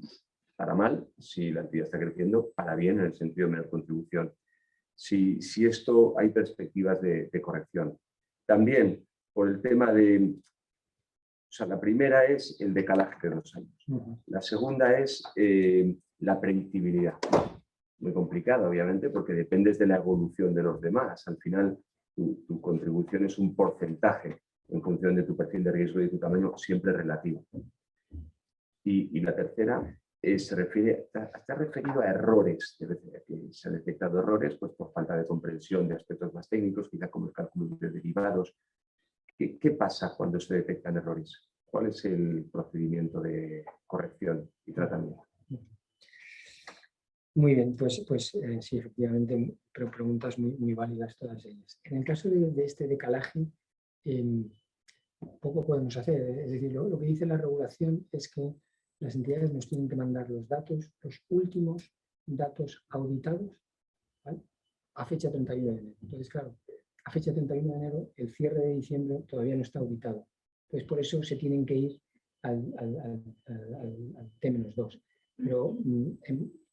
para mal; si la entidad está creciendo, para bien, en el sentido de menor contribución. Si esto hay perspectivas de corrección. También por el tema de... O sea, la primera es el decalaje de 2 años. La segunda es la predictibilidad. Muy complicada, obviamente, porque dependes de la evolución de los demás. Al final, tu contribución es un porcentaje en función de tu perfil de riesgo y de tu tamaño, siempre relativo. Y la tercera se refiere, está referido a errores. Que se han detectado errores pues, por falta de comprensión de aspectos más técnicos, quizá como el cálculo de derivados. ¿Qué pasa cuando se detectan errores? ¿Cuál es el procedimiento de corrección y tratamiento? Muy bien, pues sí, efectivamente, preguntas muy válidas todas ellas. En el caso de este decalaje, poco podemos hacer. Es decir, lo que dice la regulación es que las entidades nos tienen que mandar los datos, los últimos datos auditados, ¿vale?, a fecha 31 de enero. Entonces, claro, a fecha 31 de enero, el cierre de diciembre todavía no está auditado. Entonces, por eso se tienen que ir al T-2. Pero,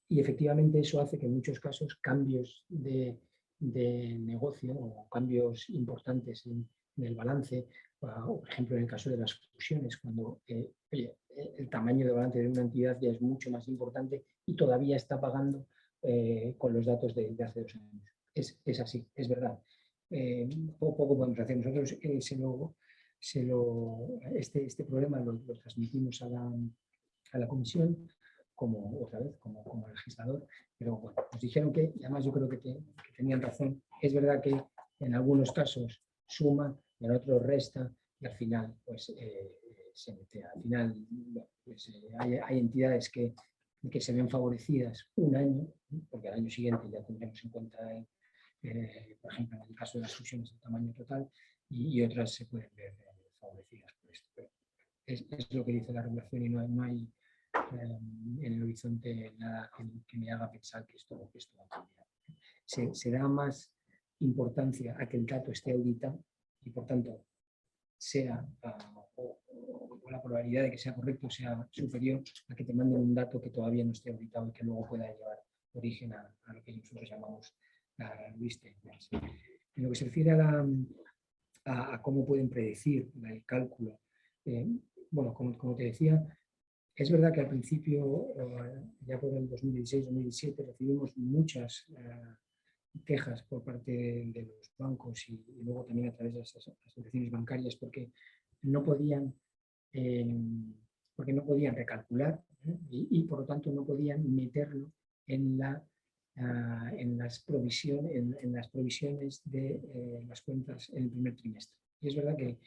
y efectivamente eso hace que en muchos casos cambios de de negocio o cambios importantes en el balance, o por ejemplo en el caso de las fusiones, cuando el tamaño de balance de una entidad ya es mucho más importante y todavía está pagando con los datos de hace 2 años. Es así, es verdad. Poco podemos hacer. Nosotros este problema lo transmitimos a la comisión como otra vez, como legislador, pero bueno, nos dijeron que, y además yo creo que tenían razón, es verdad que en algunos casos suma, en otros resta, y al final pues se mete. Al final pues, hay entidades que se ven favorecidas un año, porque al año siguiente ya tendremos en cuenta, por ejemplo, en el caso de las fusiones de tamaño total, y otras se pueden ver favorecidas por esto. Pero es lo que dice la regulación y no hay en el horizonte nada que me haga pensar que esto va a cambiar. Se da más importancia a que el dato esté auditado y por tanto sea o la probabilidad de que sea correcto sea superior a que te manden un dato que todavía no esté auditado y que luego pueda llevar origen a lo que nosotros llamamos la liste. En lo que se refiere a cómo pueden predecir el cálculo, bueno, como te decía, es verdad que al principio, ya por el 2016-2017, recibimos muchas quejas por parte de los bancos y luego también a través de las asociaciones bancarias porque no podían recalcular y por lo tanto no podían meterlo en las provisiones de las cuentas en el primer trimestre. Y es verdad que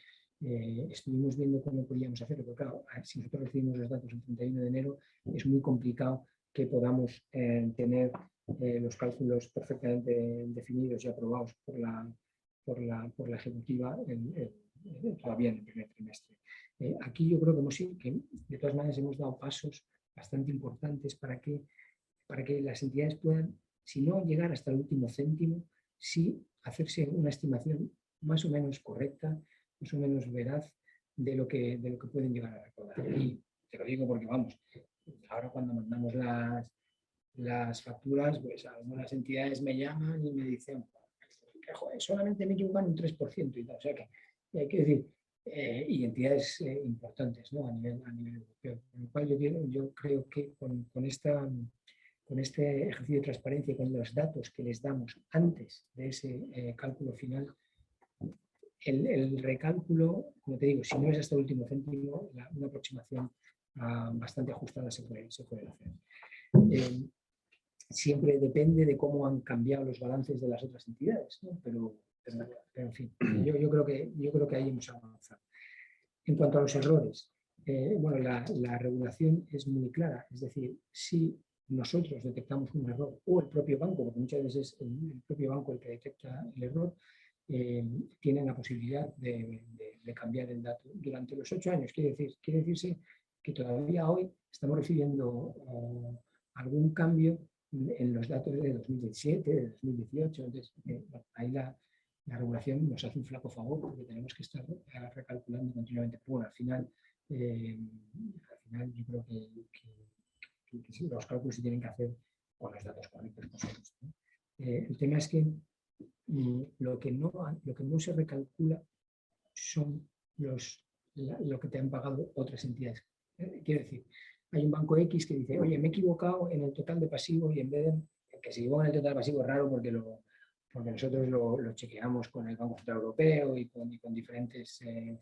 estuvimos viendo cómo podíamos hacerlo, pero claro, si nosotros recibimos los datos el 31 de enero, es muy complicado que podamos tener los cálculos perfectamente definidos y aprobados por la ejecutiva todavía en el primer trimestre. Aquí yo creo que de todas maneras hemos dado pasos bastante importantes para que las entidades puedan, si no llegar hasta el último céntimo, sí hacerse una estimación más o menos correcta, más o menos veraz de lo que pueden llegar a recaudar. Y te lo digo porque, vamos, ahora cuando mandamos las facturas, pues algunas entidades me llaman y me dicen que joder, solamente me equivocan un 3% y tal. O sea que hay que decir, y entidades importantes, ¿no? a nivel europeo. Con lo cual yo creo que con este ejercicio de transparencia y con los datos que les damos antes de ese cálculo final, el recálculo, como te digo, si no es hasta el último céntimo, una aproximación bastante ajustada se puede hacer. Siempre depende de cómo han cambiado los balances de las otras entidades, ¿no? pero en fin, yo creo que ahí hemos avanzado. En cuanto a los errores, bueno, la regulación es muy clara, es decir, si nosotros detectamos un error o el propio banco, porque muchas veces es el propio banco el que detecta el error, tienen la posibilidad de cambiar el dato durante los 8 años. Quiere decirse que todavía hoy estamos recibiendo algún cambio en los datos de 2017, de 2018. Entonces, ahí la regulación nos hace un flaco favor porque tenemos que estar recalculando continuamente. Pero bueno, al final yo creo que los cálculos se tienen que hacer con los datos correctos, por supuesto, ¿no? El tema es que lo que no se recalcula son lo que te han pagado otras entidades. Quiero decir, hay un banco X que dice, oye, me he equivocado en el total de pasivo y en vez de que se equivoca en el total de pasivo es raro porque nosotros lo chequeamos con el Banco Central Europeo y con diferentes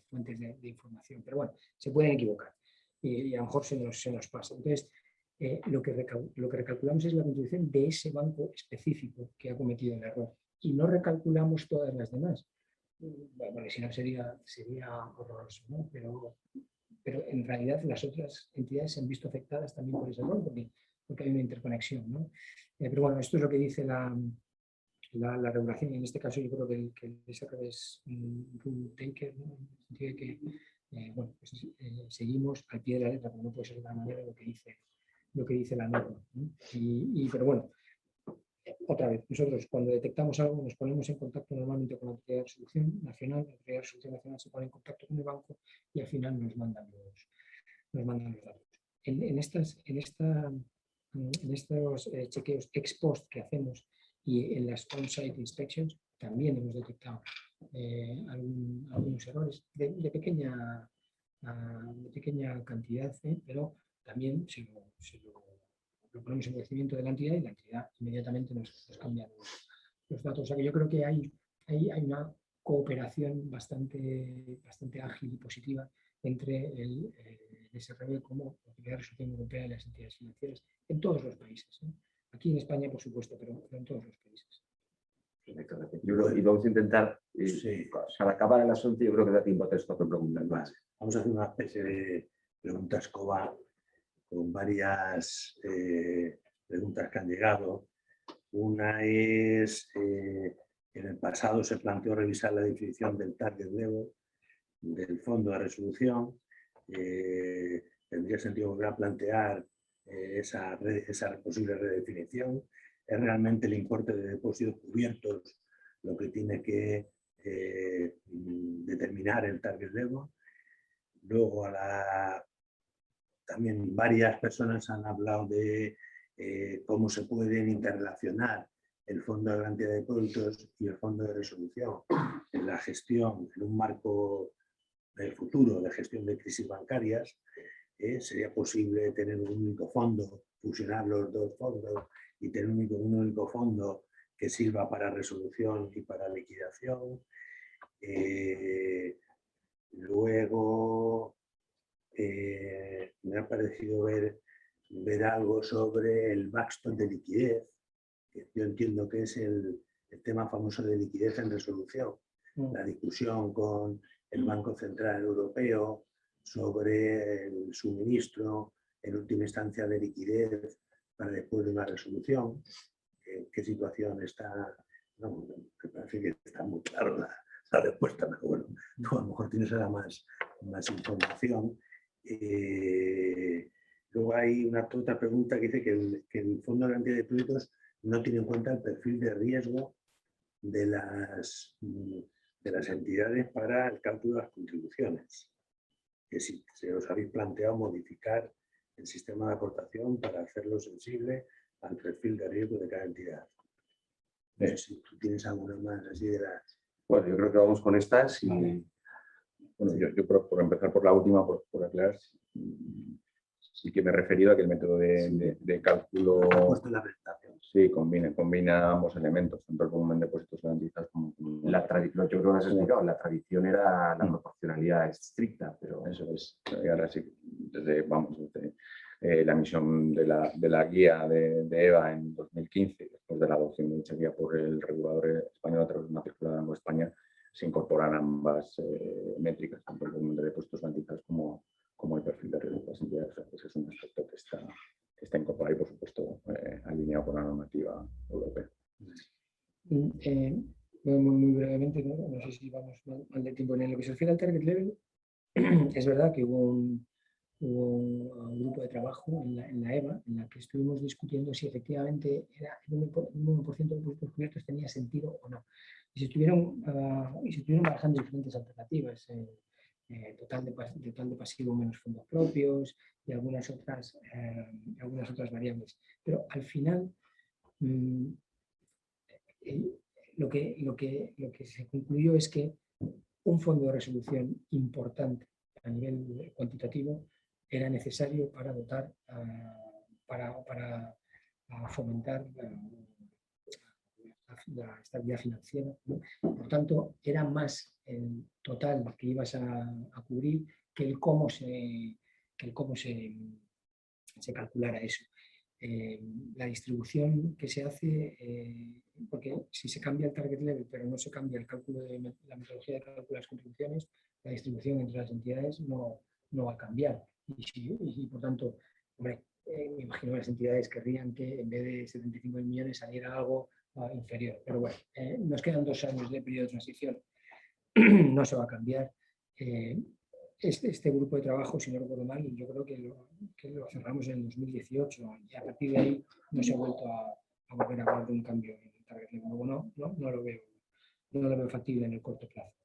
fuentes de información. Pero bueno, se pueden equivocar y a lo mejor se nos pasa. Entonces, lo que recalculamos es la contribución de ese banco específico que ha cometido el error y no recalculamos todas las demás. Bueno, si no sería horroroso, ¿no? Pero en realidad las otras entidades se han visto afectadas también por ese error porque hay una interconexión, ¿no? Pero bueno, esto es lo que dice la regulación, y en este caso yo creo que el SRB es un rule taker, ¿no? En el sentido de que bueno, pues, seguimos al pie de la letra, como no puede ser de otra manera lo que dice la norma, ¿no? Pero bueno, otra vez, nosotros cuando detectamos algo nos ponemos en contacto normalmente con la Autoridad de Resolución Nacional, la Autoridad de Resolución Nacional se pone en contacto con el banco y al final nos mandan los datos. En estos chequeos ex post que hacemos y en las on-site inspections también hemos detectado algunos errores de pequeña cantidad, pero también lo ponemos en conocimiento de la entidad y la entidad inmediatamente nos cambia los datos. O sea que yo creo que hay una cooperación bastante ágil y positiva entre el SRB como Autoridad de Resolución Europea y las entidades financieras en todos los países. Aquí en España, por supuesto, pero en todos los países. Y vamos a intentar, para acabar a las 11, yo creo que da tiempo a 3 o 4 preguntas más. Vamos a hacer una especie de pregunta escoba con varias preguntas que han llegado. Una es, en el pasado se planteó revisar la definición del target level del fondo de resolución. Tendría sentido volver a plantear esa posible redefinición. Es realmente el importe de depósitos cubiertos lo que tiene que determinar el target level. Luego también varias personas han hablado de cómo se pueden interrelacionar el Fondo de Garantía de Depósitos y el Fondo de Resolución en la gestión, en un marco del futuro de gestión de crisis bancarias. Sería posible tener un único fondo, fusionar los dos fondos y tener un único fondo que sirva para resolución y para liquidación. Luego me ha parecido ver algo sobre el backstop de liquidez, que yo entiendo que es el tema famoso de liquidez en resolución. La discusión con el Banco Central Europeo sobre el suministro en última instancia de liquidez para después de una resolución. ¿Qué situación está? No, me parece que está muy claro la respuesta, pero bueno, tú a lo mejor tienes ahora más información. Luego hay otra pregunta que dice que el Fondo de Garantía de Depósitos no tiene en cuenta el perfil de riesgo de las entidades para el cálculo de las contribuciones. Que si se os habéis planteado modificar el sistema de aportación para hacerlo sensible al perfil de riesgo de cada entidad. No sé si tú tienes alguna más así de las... Bueno, yo creo que vamos con estas y... Bueno, yo por empezar por la última, por aclarar, sí que me he referido a que el método de cálculo la presentación. Sí, combina ambos elementos, tanto el volumen de depósitos garantizados como... La tradición, yo creo que has explicado, la tradición era la proporcionalidad estricta, pero... Eso es, y ahora sí, desde la emisión de la guía de EVA en 2015, después de la adopción de dicha guía por el regulador español a través de una circular de Banco de España, se incorporan ambas métricas, tanto el volumen de depósitos garantizados como el perfil de riesgo de las entidades. Ese es un aspecto que está incorporado y, por supuesto, alineado con la normativa europea. Muy brevemente, no sé si vamos mal de tiempo. En lo que se refiere al target level, es verdad que hubo un grupo de trabajo en la EVA en la que estuvimos discutiendo si efectivamente era el 1% de depósitos cubiertos tenía sentido o no. Y se estuvieron barajando diferentes alternativas. Total de pasivo menos fondos propios y algunas otras variables. Pero al final lo que se concluyó es que un fondo de resolución importante a nivel cuantitativo era necesario para dotar, para fomentar la estabilidad financiera, ¿no? Por tanto, era más el total que ibas a cubrir que el cómo se calculara eso. La distribución que se hace, porque si se cambia el target level pero no se cambia el cálculo de la metodología de cálculo de las contribuciones, la distribución entre las entidades no va a cambiar. Y por tanto, hombre, me imagino que las entidades querrían que en vez de 75 millones saliera algo inferior. Pero bueno, nos quedan 2 años de periodo de transición, no se va a cambiar. Este grupo de trabajo, si no recuerdo mal, yo creo que lo cerramos en el 2018 y a partir de ahí no se ha vuelto a volver a hablar de un cambio en el target level. No lo veo factible en el corto plazo.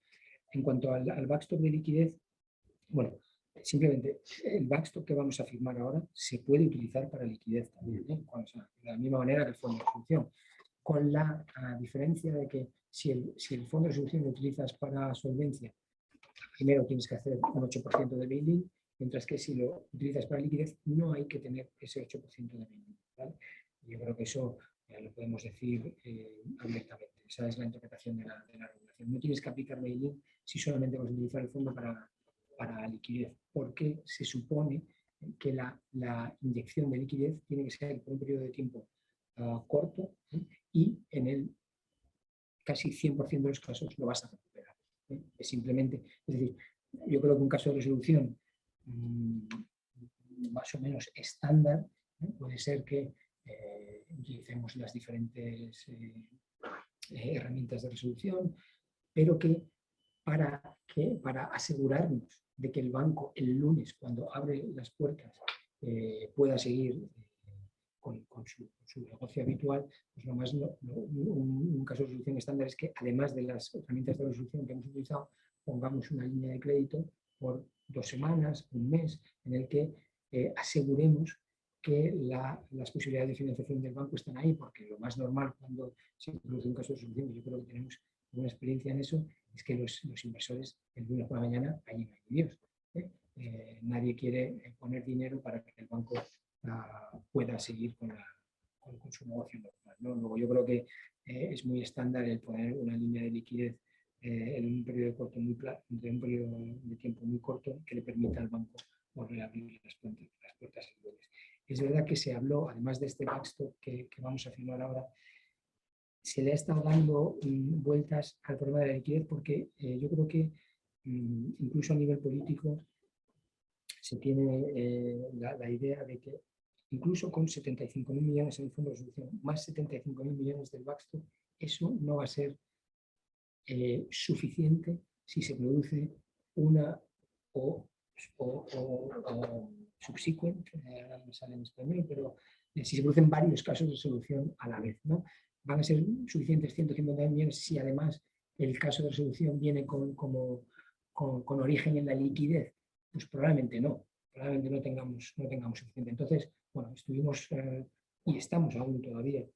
En cuanto al backstop de liquidez, bueno, simplemente el backstop que vamos a firmar ahora se puede utilizar para liquidez también, ¿eh? O sea, de la misma manera que el fondo de resolución. con la diferencia de que si el fondo de resolución lo utilizas para solvencia, primero tienes que hacer un 8% de bail-in, mientras que si lo utilizas para liquidez no hay que tener ese 8% de bail-in, ¿vale? Yo creo que eso lo podemos decir abiertamente. Esa es la interpretación de la regulación. No tienes que aplicar bail-in si solamente vas a utilizar el fondo para liquidez, porque se supone que la inyección de liquidez tiene que ser por un periodo de tiempo corto, y en el casi 100% de los casos lo vas a recuperar. Es simplemente, es decir, yo creo que un caso de resolución más o menos estándar puede ser que utilicemos las diferentes herramientas de resolución, pero que para asegurarnos de que el banco el lunes, cuando abre las puertas, pueda seguir con su negocio habitual, pues un caso de resolución estándar es que, además de las herramientas de resolución que hemos utilizado, pongamos una línea de crédito por 2 semanas, un mes, en el que aseguremos que las posibilidades de financiación del banco están ahí, porque lo más normal cuando se produce un caso de resolución, y yo creo que tenemos una experiencia en eso, es que los inversores el lunes por la mañana, allí no hay Dios. Nadie quiere poner dinero para que el banco pueda seguir con su negocio normal, ¿no? Luego yo creo que es muy estándar el poner una línea de liquidez en un periodo de tiempo muy corto, que le permita al banco reabrir las puertas el lunes. Es verdad que se habló, además de este backstop que vamos a firmar ahora, se le ha estado dando vueltas al problema de la liquidez, porque yo creo que incluso a nivel político se tiene la idea de que incluso con 75.000 millones en el fondo de resolución, más 75.000 millones del backstop, eso no va a ser suficiente si se produce una o subsequent, ahora me sale en español, pero si se producen varios casos de resolución a la vez, ¿no? Van a ser suficientes 150 millones si además el caso de resolución viene con origen en la liquidez. Pues probablemente no tengamos suficiente. Entonces, bueno, estuvimos y estamos aún todavía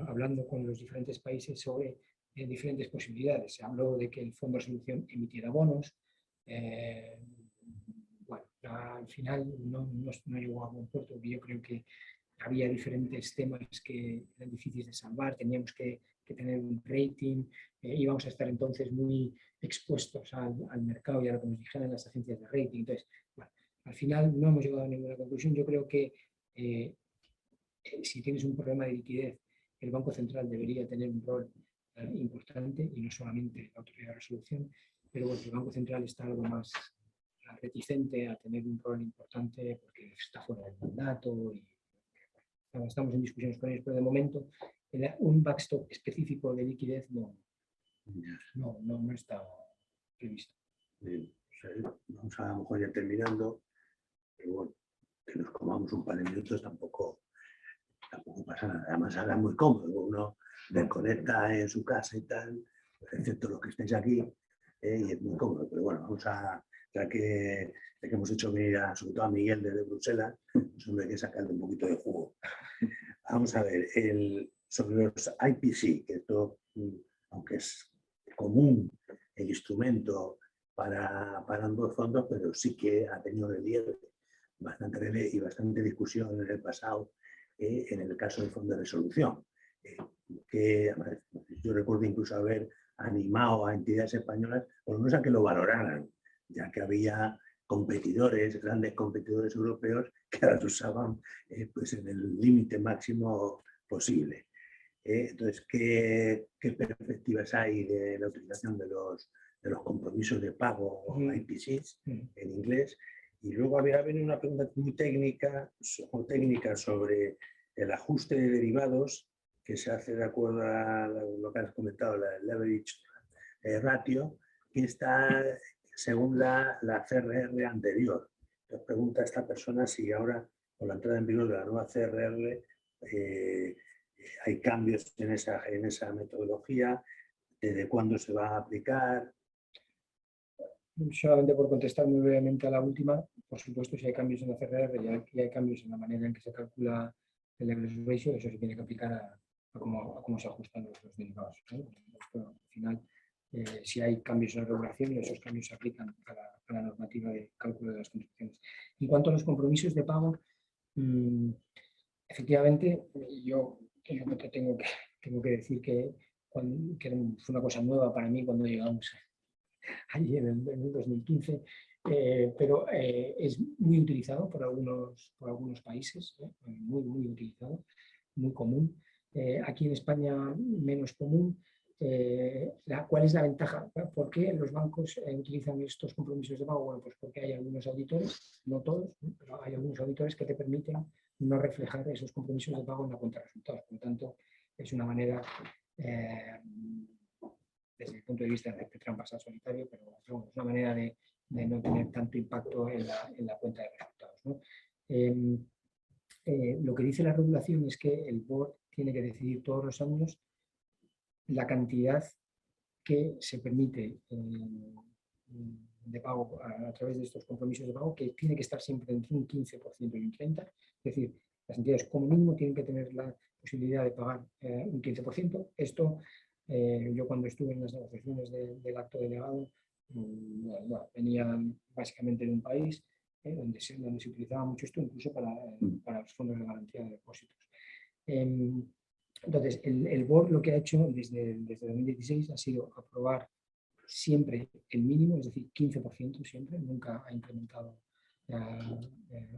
hablando con los diferentes países sobre diferentes posibilidades. Se habló de que el fondo de resolución emitiera bonos. Bueno, al final no llegó a buen puerto, porque yo creo que había diferentes temas que eran difíciles de salvar, teníamos que tener un rating, íbamos a estar entonces muy expuestos al mercado y a lo que nos dijeran las agencias de rating. Entonces, bueno, al final no hemos llegado a ninguna conclusión. Yo creo que si tienes un problema de liquidez, el Banco Central debería tener un rol importante, y no solamente la autoridad de resolución, pero bueno, el Banco Central está algo más reticente a tener un rol importante porque está fuera del mandato y estamos en discusiones con ellos, pero de momento un backstop específico de liquidez no está previsto. Bien, vamos a lo mejor ya terminando, pero bueno, que nos comamos un par de minutos tampoco pasa nada. Además, ahora es muy cómodo, uno desconecta en su casa y tal, excepto los que estáis aquí, y es muy cómodo. Pero bueno, vamos a, ya que hemos hecho venir sobre todo a Miguel desde Bruselas, pues hombre, hay que sacarle un poquito de jugo. Vamos a ver, sobre los IPC, que esto, aunque es común el instrumento para ambos fondos, pero sí que ha tenido bastante relieve y bastante discusión en el pasado, en el caso del fondo de resolución. Que yo recuerdo incluso haber animado a entidades españolas, por lo menos a que lo valoraran, ya que había grandes competidores europeos que las usaban pues en el límite máximo posible. Entonces, ¿qué perspectivas hay de la utilización de los compromisos de pago, IPCs en inglés? Y luego había venido una pregunta muy técnica sobre el ajuste de derivados que se hace de acuerdo a lo que has comentado, la leverage ratio, que está según la CRR anterior. Entonces pregunta a esta persona si ahora, con la entrada en vigor de la nueva CRR, hay cambios en esa metodología, desde cuándo se va a aplicar. Solamente por contestar muy brevemente a la última, por supuesto, si hay cambios en la CRR y hay cambios en la manera en que se calcula el leverage ratio, eso se tiene que aplicar cómo se ajustan los derivados, ¿no? Pero al final, si hay cambios en la regulación, esos cambios se aplican a la normativa de cálculo de las construcciones. En cuanto a los compromisos de pago, efectivamente, yo creo que tengo que decir que fue una cosa nueva para mí cuando llegamos allí en el 2015, pero es muy utilizado por algunos países, muy utilizado, muy común. Aquí en España menos común. ¿Cuál es la ventaja? ¿Por qué los bancos utilizan estos compromisos de pago? Bueno, pues porque hay algunos auditores, no todos, pero hay algunos auditores que te permiten no reflejar esos compromisos de pago en la cuenta de resultados. Por lo tanto, es una manera, desde el punto de vista de trampas al solitario, pero bueno, es una manera de no tener tanto impacto en la cuenta de resultados, ¿no? Lo que dice la regulación es que el board tiene que decidir todos los años la cantidad que se permite de pago a través de estos compromisos de pago, que tiene que estar siempre entre un 15% y un 30%. Es decir, las entidades como mínimo tienen que tener la posibilidad de pagar un 15%. Esto, yo cuando estuve en las negociaciones del acto delegado, venía básicamente de un país donde se utilizaba mucho esto, incluso para los fondos de garantía de depósitos. Entonces, el board lo que ha hecho desde 2016 ha sido aprobar siempre el mínimo, es decir, 15% siempre, nunca ha incrementado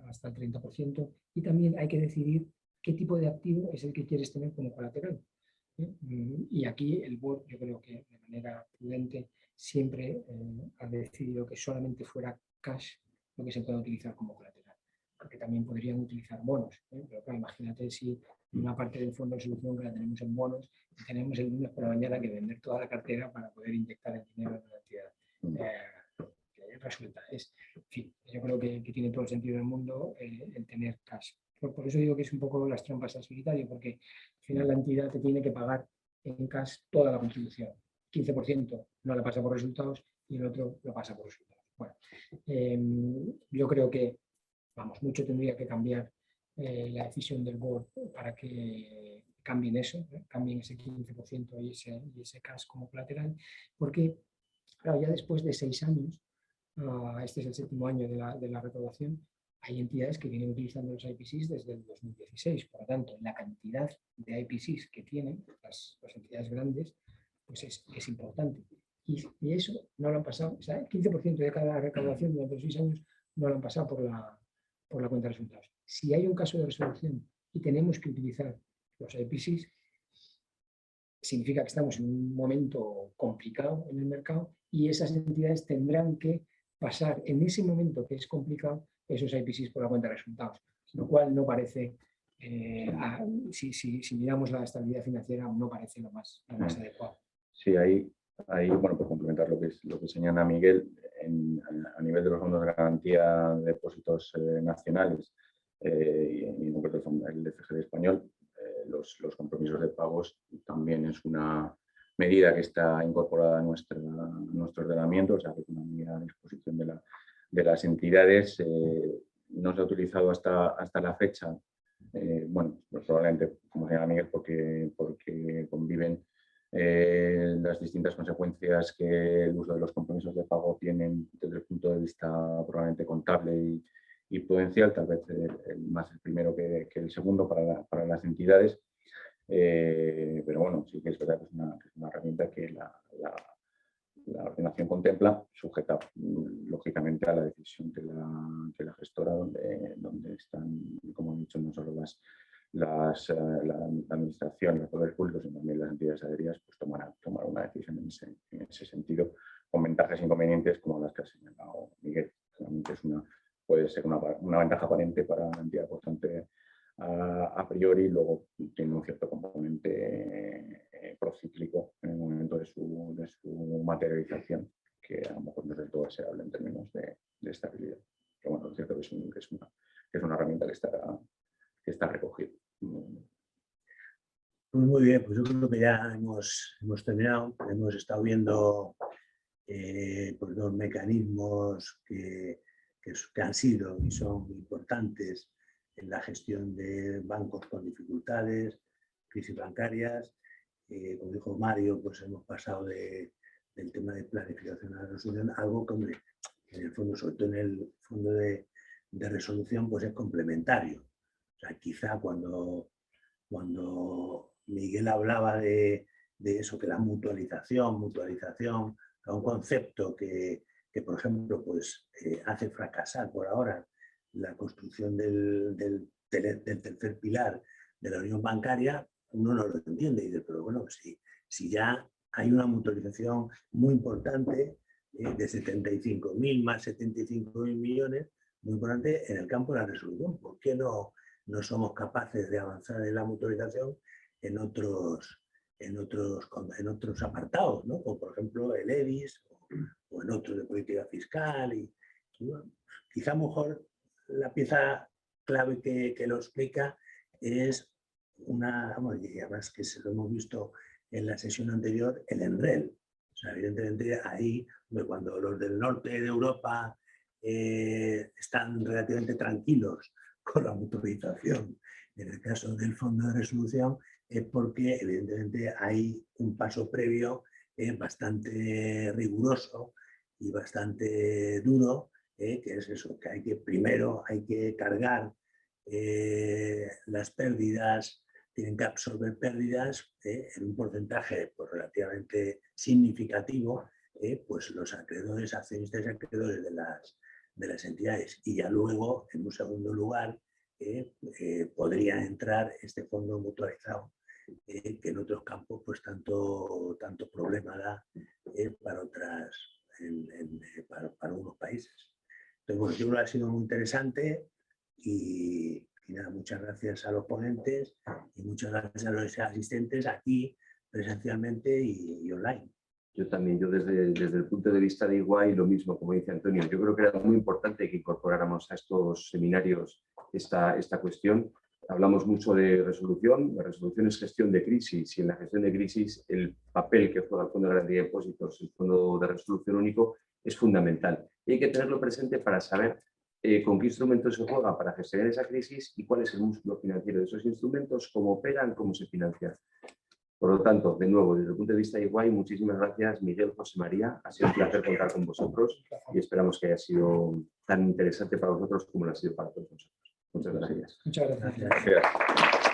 hasta el 30%, y también hay que decidir qué tipo de activo es el que quieres tener como colateral. Y aquí el board, yo creo que de manera prudente, siempre ha decidido que solamente fuera cash lo que se pueda utilizar como colateral, porque también podrían utilizar bonos, pero claro, imagínate si una parte del fondo de solución que la tenemos en bonos y tenemos el lunes por la mañana que vender toda la cartera para poder inyectar el dinero en la entidad. Resulta, en fin, yo creo que tiene todo el sentido del mundo el tener cash. Por eso digo que es un poco las trampas al solitario, porque al final la entidad te tiene que pagar en cash toda la contribución. 15% no la pasa por resultados y el otro lo pasa por resultados. Bueno, yo creo que, mucho tendría que cambiar la decisión del board para que cambien eso, cambien ese 15% y ese cash como colateral, porque claro, ya después de 6 años, este es el 7º año de la recaudación, hay entidades que vienen utilizando los IPCs desde el 2016, por lo tanto, la cantidad de IPCs que tienen las entidades grandes pues es importante. Y eso no lo han pasado, o sea, el 15% de cada recaudación durante los 6 años no lo han pasado por la cuenta de resultados. Si hay un caso de resolución y tenemos que utilizar los IPCs, significa que estamos en un momento complicado en el mercado y esas entidades tendrán que pasar en ese momento que es complicado esos IPCs por la cuenta de resultados, lo cual no parece, si miramos la estabilidad financiera, no parece lo más adecuado. Sí, ahí bueno, por complementar lo que señala Miguel, a nivel de los fondos de garantía de depósitos nacionales y en concreto el FGD español, los compromisos de pagos también es una medida que está incorporada a nuestro ordenamiento, o sea, que es una medida a disposición de las entidades. No se ha utilizado hasta la fecha, bueno, pues probablemente, como señala Miguel, porque conviven las distintas consecuencias que el uso de los compromisos de pago tienen desde el punto de vista probablemente contable y prudencial, tal vez más el primero que el segundo para las entidades, pero bueno, sí que es verdad que es una herramienta que la ordenación contempla, sujeta lógicamente a la decisión de la gestora, donde están, como he dicho, no solo la administración, los poderes públicos, sino también las entidades adheridas, pues tomar una decisión en ese sentido, con ventajas e inconvenientes como las que ha señalado Miguel. Realmente puede ser una ventaja aparente para la entidad aportante a priori, luego tiene un cierto componente procíclico en el momento de su materialización, que a lo mejor no es del todo deseable en términos de estabilidad. Pero bueno, es cierto que es una herramienta que está recogida. Muy bien, pues yo creo que ya hemos terminado. Hemos estado viendo pues dos mecanismos que han sido y son importantes en la gestión de bancos con dificultades, crisis bancarias. Como dijo Mario, pues hemos pasado del tema de planificación a la resolución, algo que, hombre, en el fondo, sobre todo en el fondo de resolución, pues es complementario. O sea, quizá cuando Miguel hablaba de eso, que la mutualización, un concepto que por ejemplo, pues hace fracasar por ahora la construcción del tercer pilar de la unión bancaria, uno no lo entiende y dice, pero bueno, si ya hay una mutualización muy importante de 75.000 más 75.000 millones, muy importante en el campo de la resolución, ¿por qué no somos capaces de avanzar en la mutualización en otros apartados, ¿no? Como por ejemplo el EDIS o en otros de política fiscal? Y bueno, quizá mejor la pieza clave que lo explica es y además que se lo hemos visto en la sesión anterior, el ENREL. O sea, evidentemente ahí, cuando los del norte de Europa están relativamente tranquilos con la mutualización, en el caso del fondo de resolución, es porque evidentemente hay un paso previo bastante riguroso y bastante duro, que es eso, que primero hay que cargar las pérdidas, tienen que absorber pérdidas en un porcentaje pues, relativamente significativo, pues los acreedores, accionistas y acreedores de las entidades. Y ya luego, en un segundo lugar, podría entrar este fondo mutualizado, que en otros campos pues tanto problema da para unos países. Entonces, bueno, yo creo que ha sido muy interesante y nada, muchas gracias a los ponentes y muchas gracias a los asistentes aquí presencialmente y online. Yo también, desde el punto de vista de Iguay, lo mismo, como dice Antonio, yo creo que era muy importante que incorporáramos a estos seminarios esta cuestión. Hablamos mucho de resolución, la resolución es gestión de crisis y en la gestión de crisis el papel que juega el Fondo de Garantía de Depósitos, el Fondo de Resolución Único, es fundamental. Y hay que tenerlo presente para saber con qué instrumentos se juega para gestionar esa crisis y cuál es el músculo financiero de esos instrumentos, cómo operan, cómo se financian. Por lo tanto, de nuevo, desde el punto de vista de Iguay, muchísimas gracias, Miguel, José María. Ha sido un placer contar con vosotros y esperamos que haya sido tan interesante para vosotros como lo ha sido para todos nosotros. Muchas gracias. Muchas gracias. Gracias.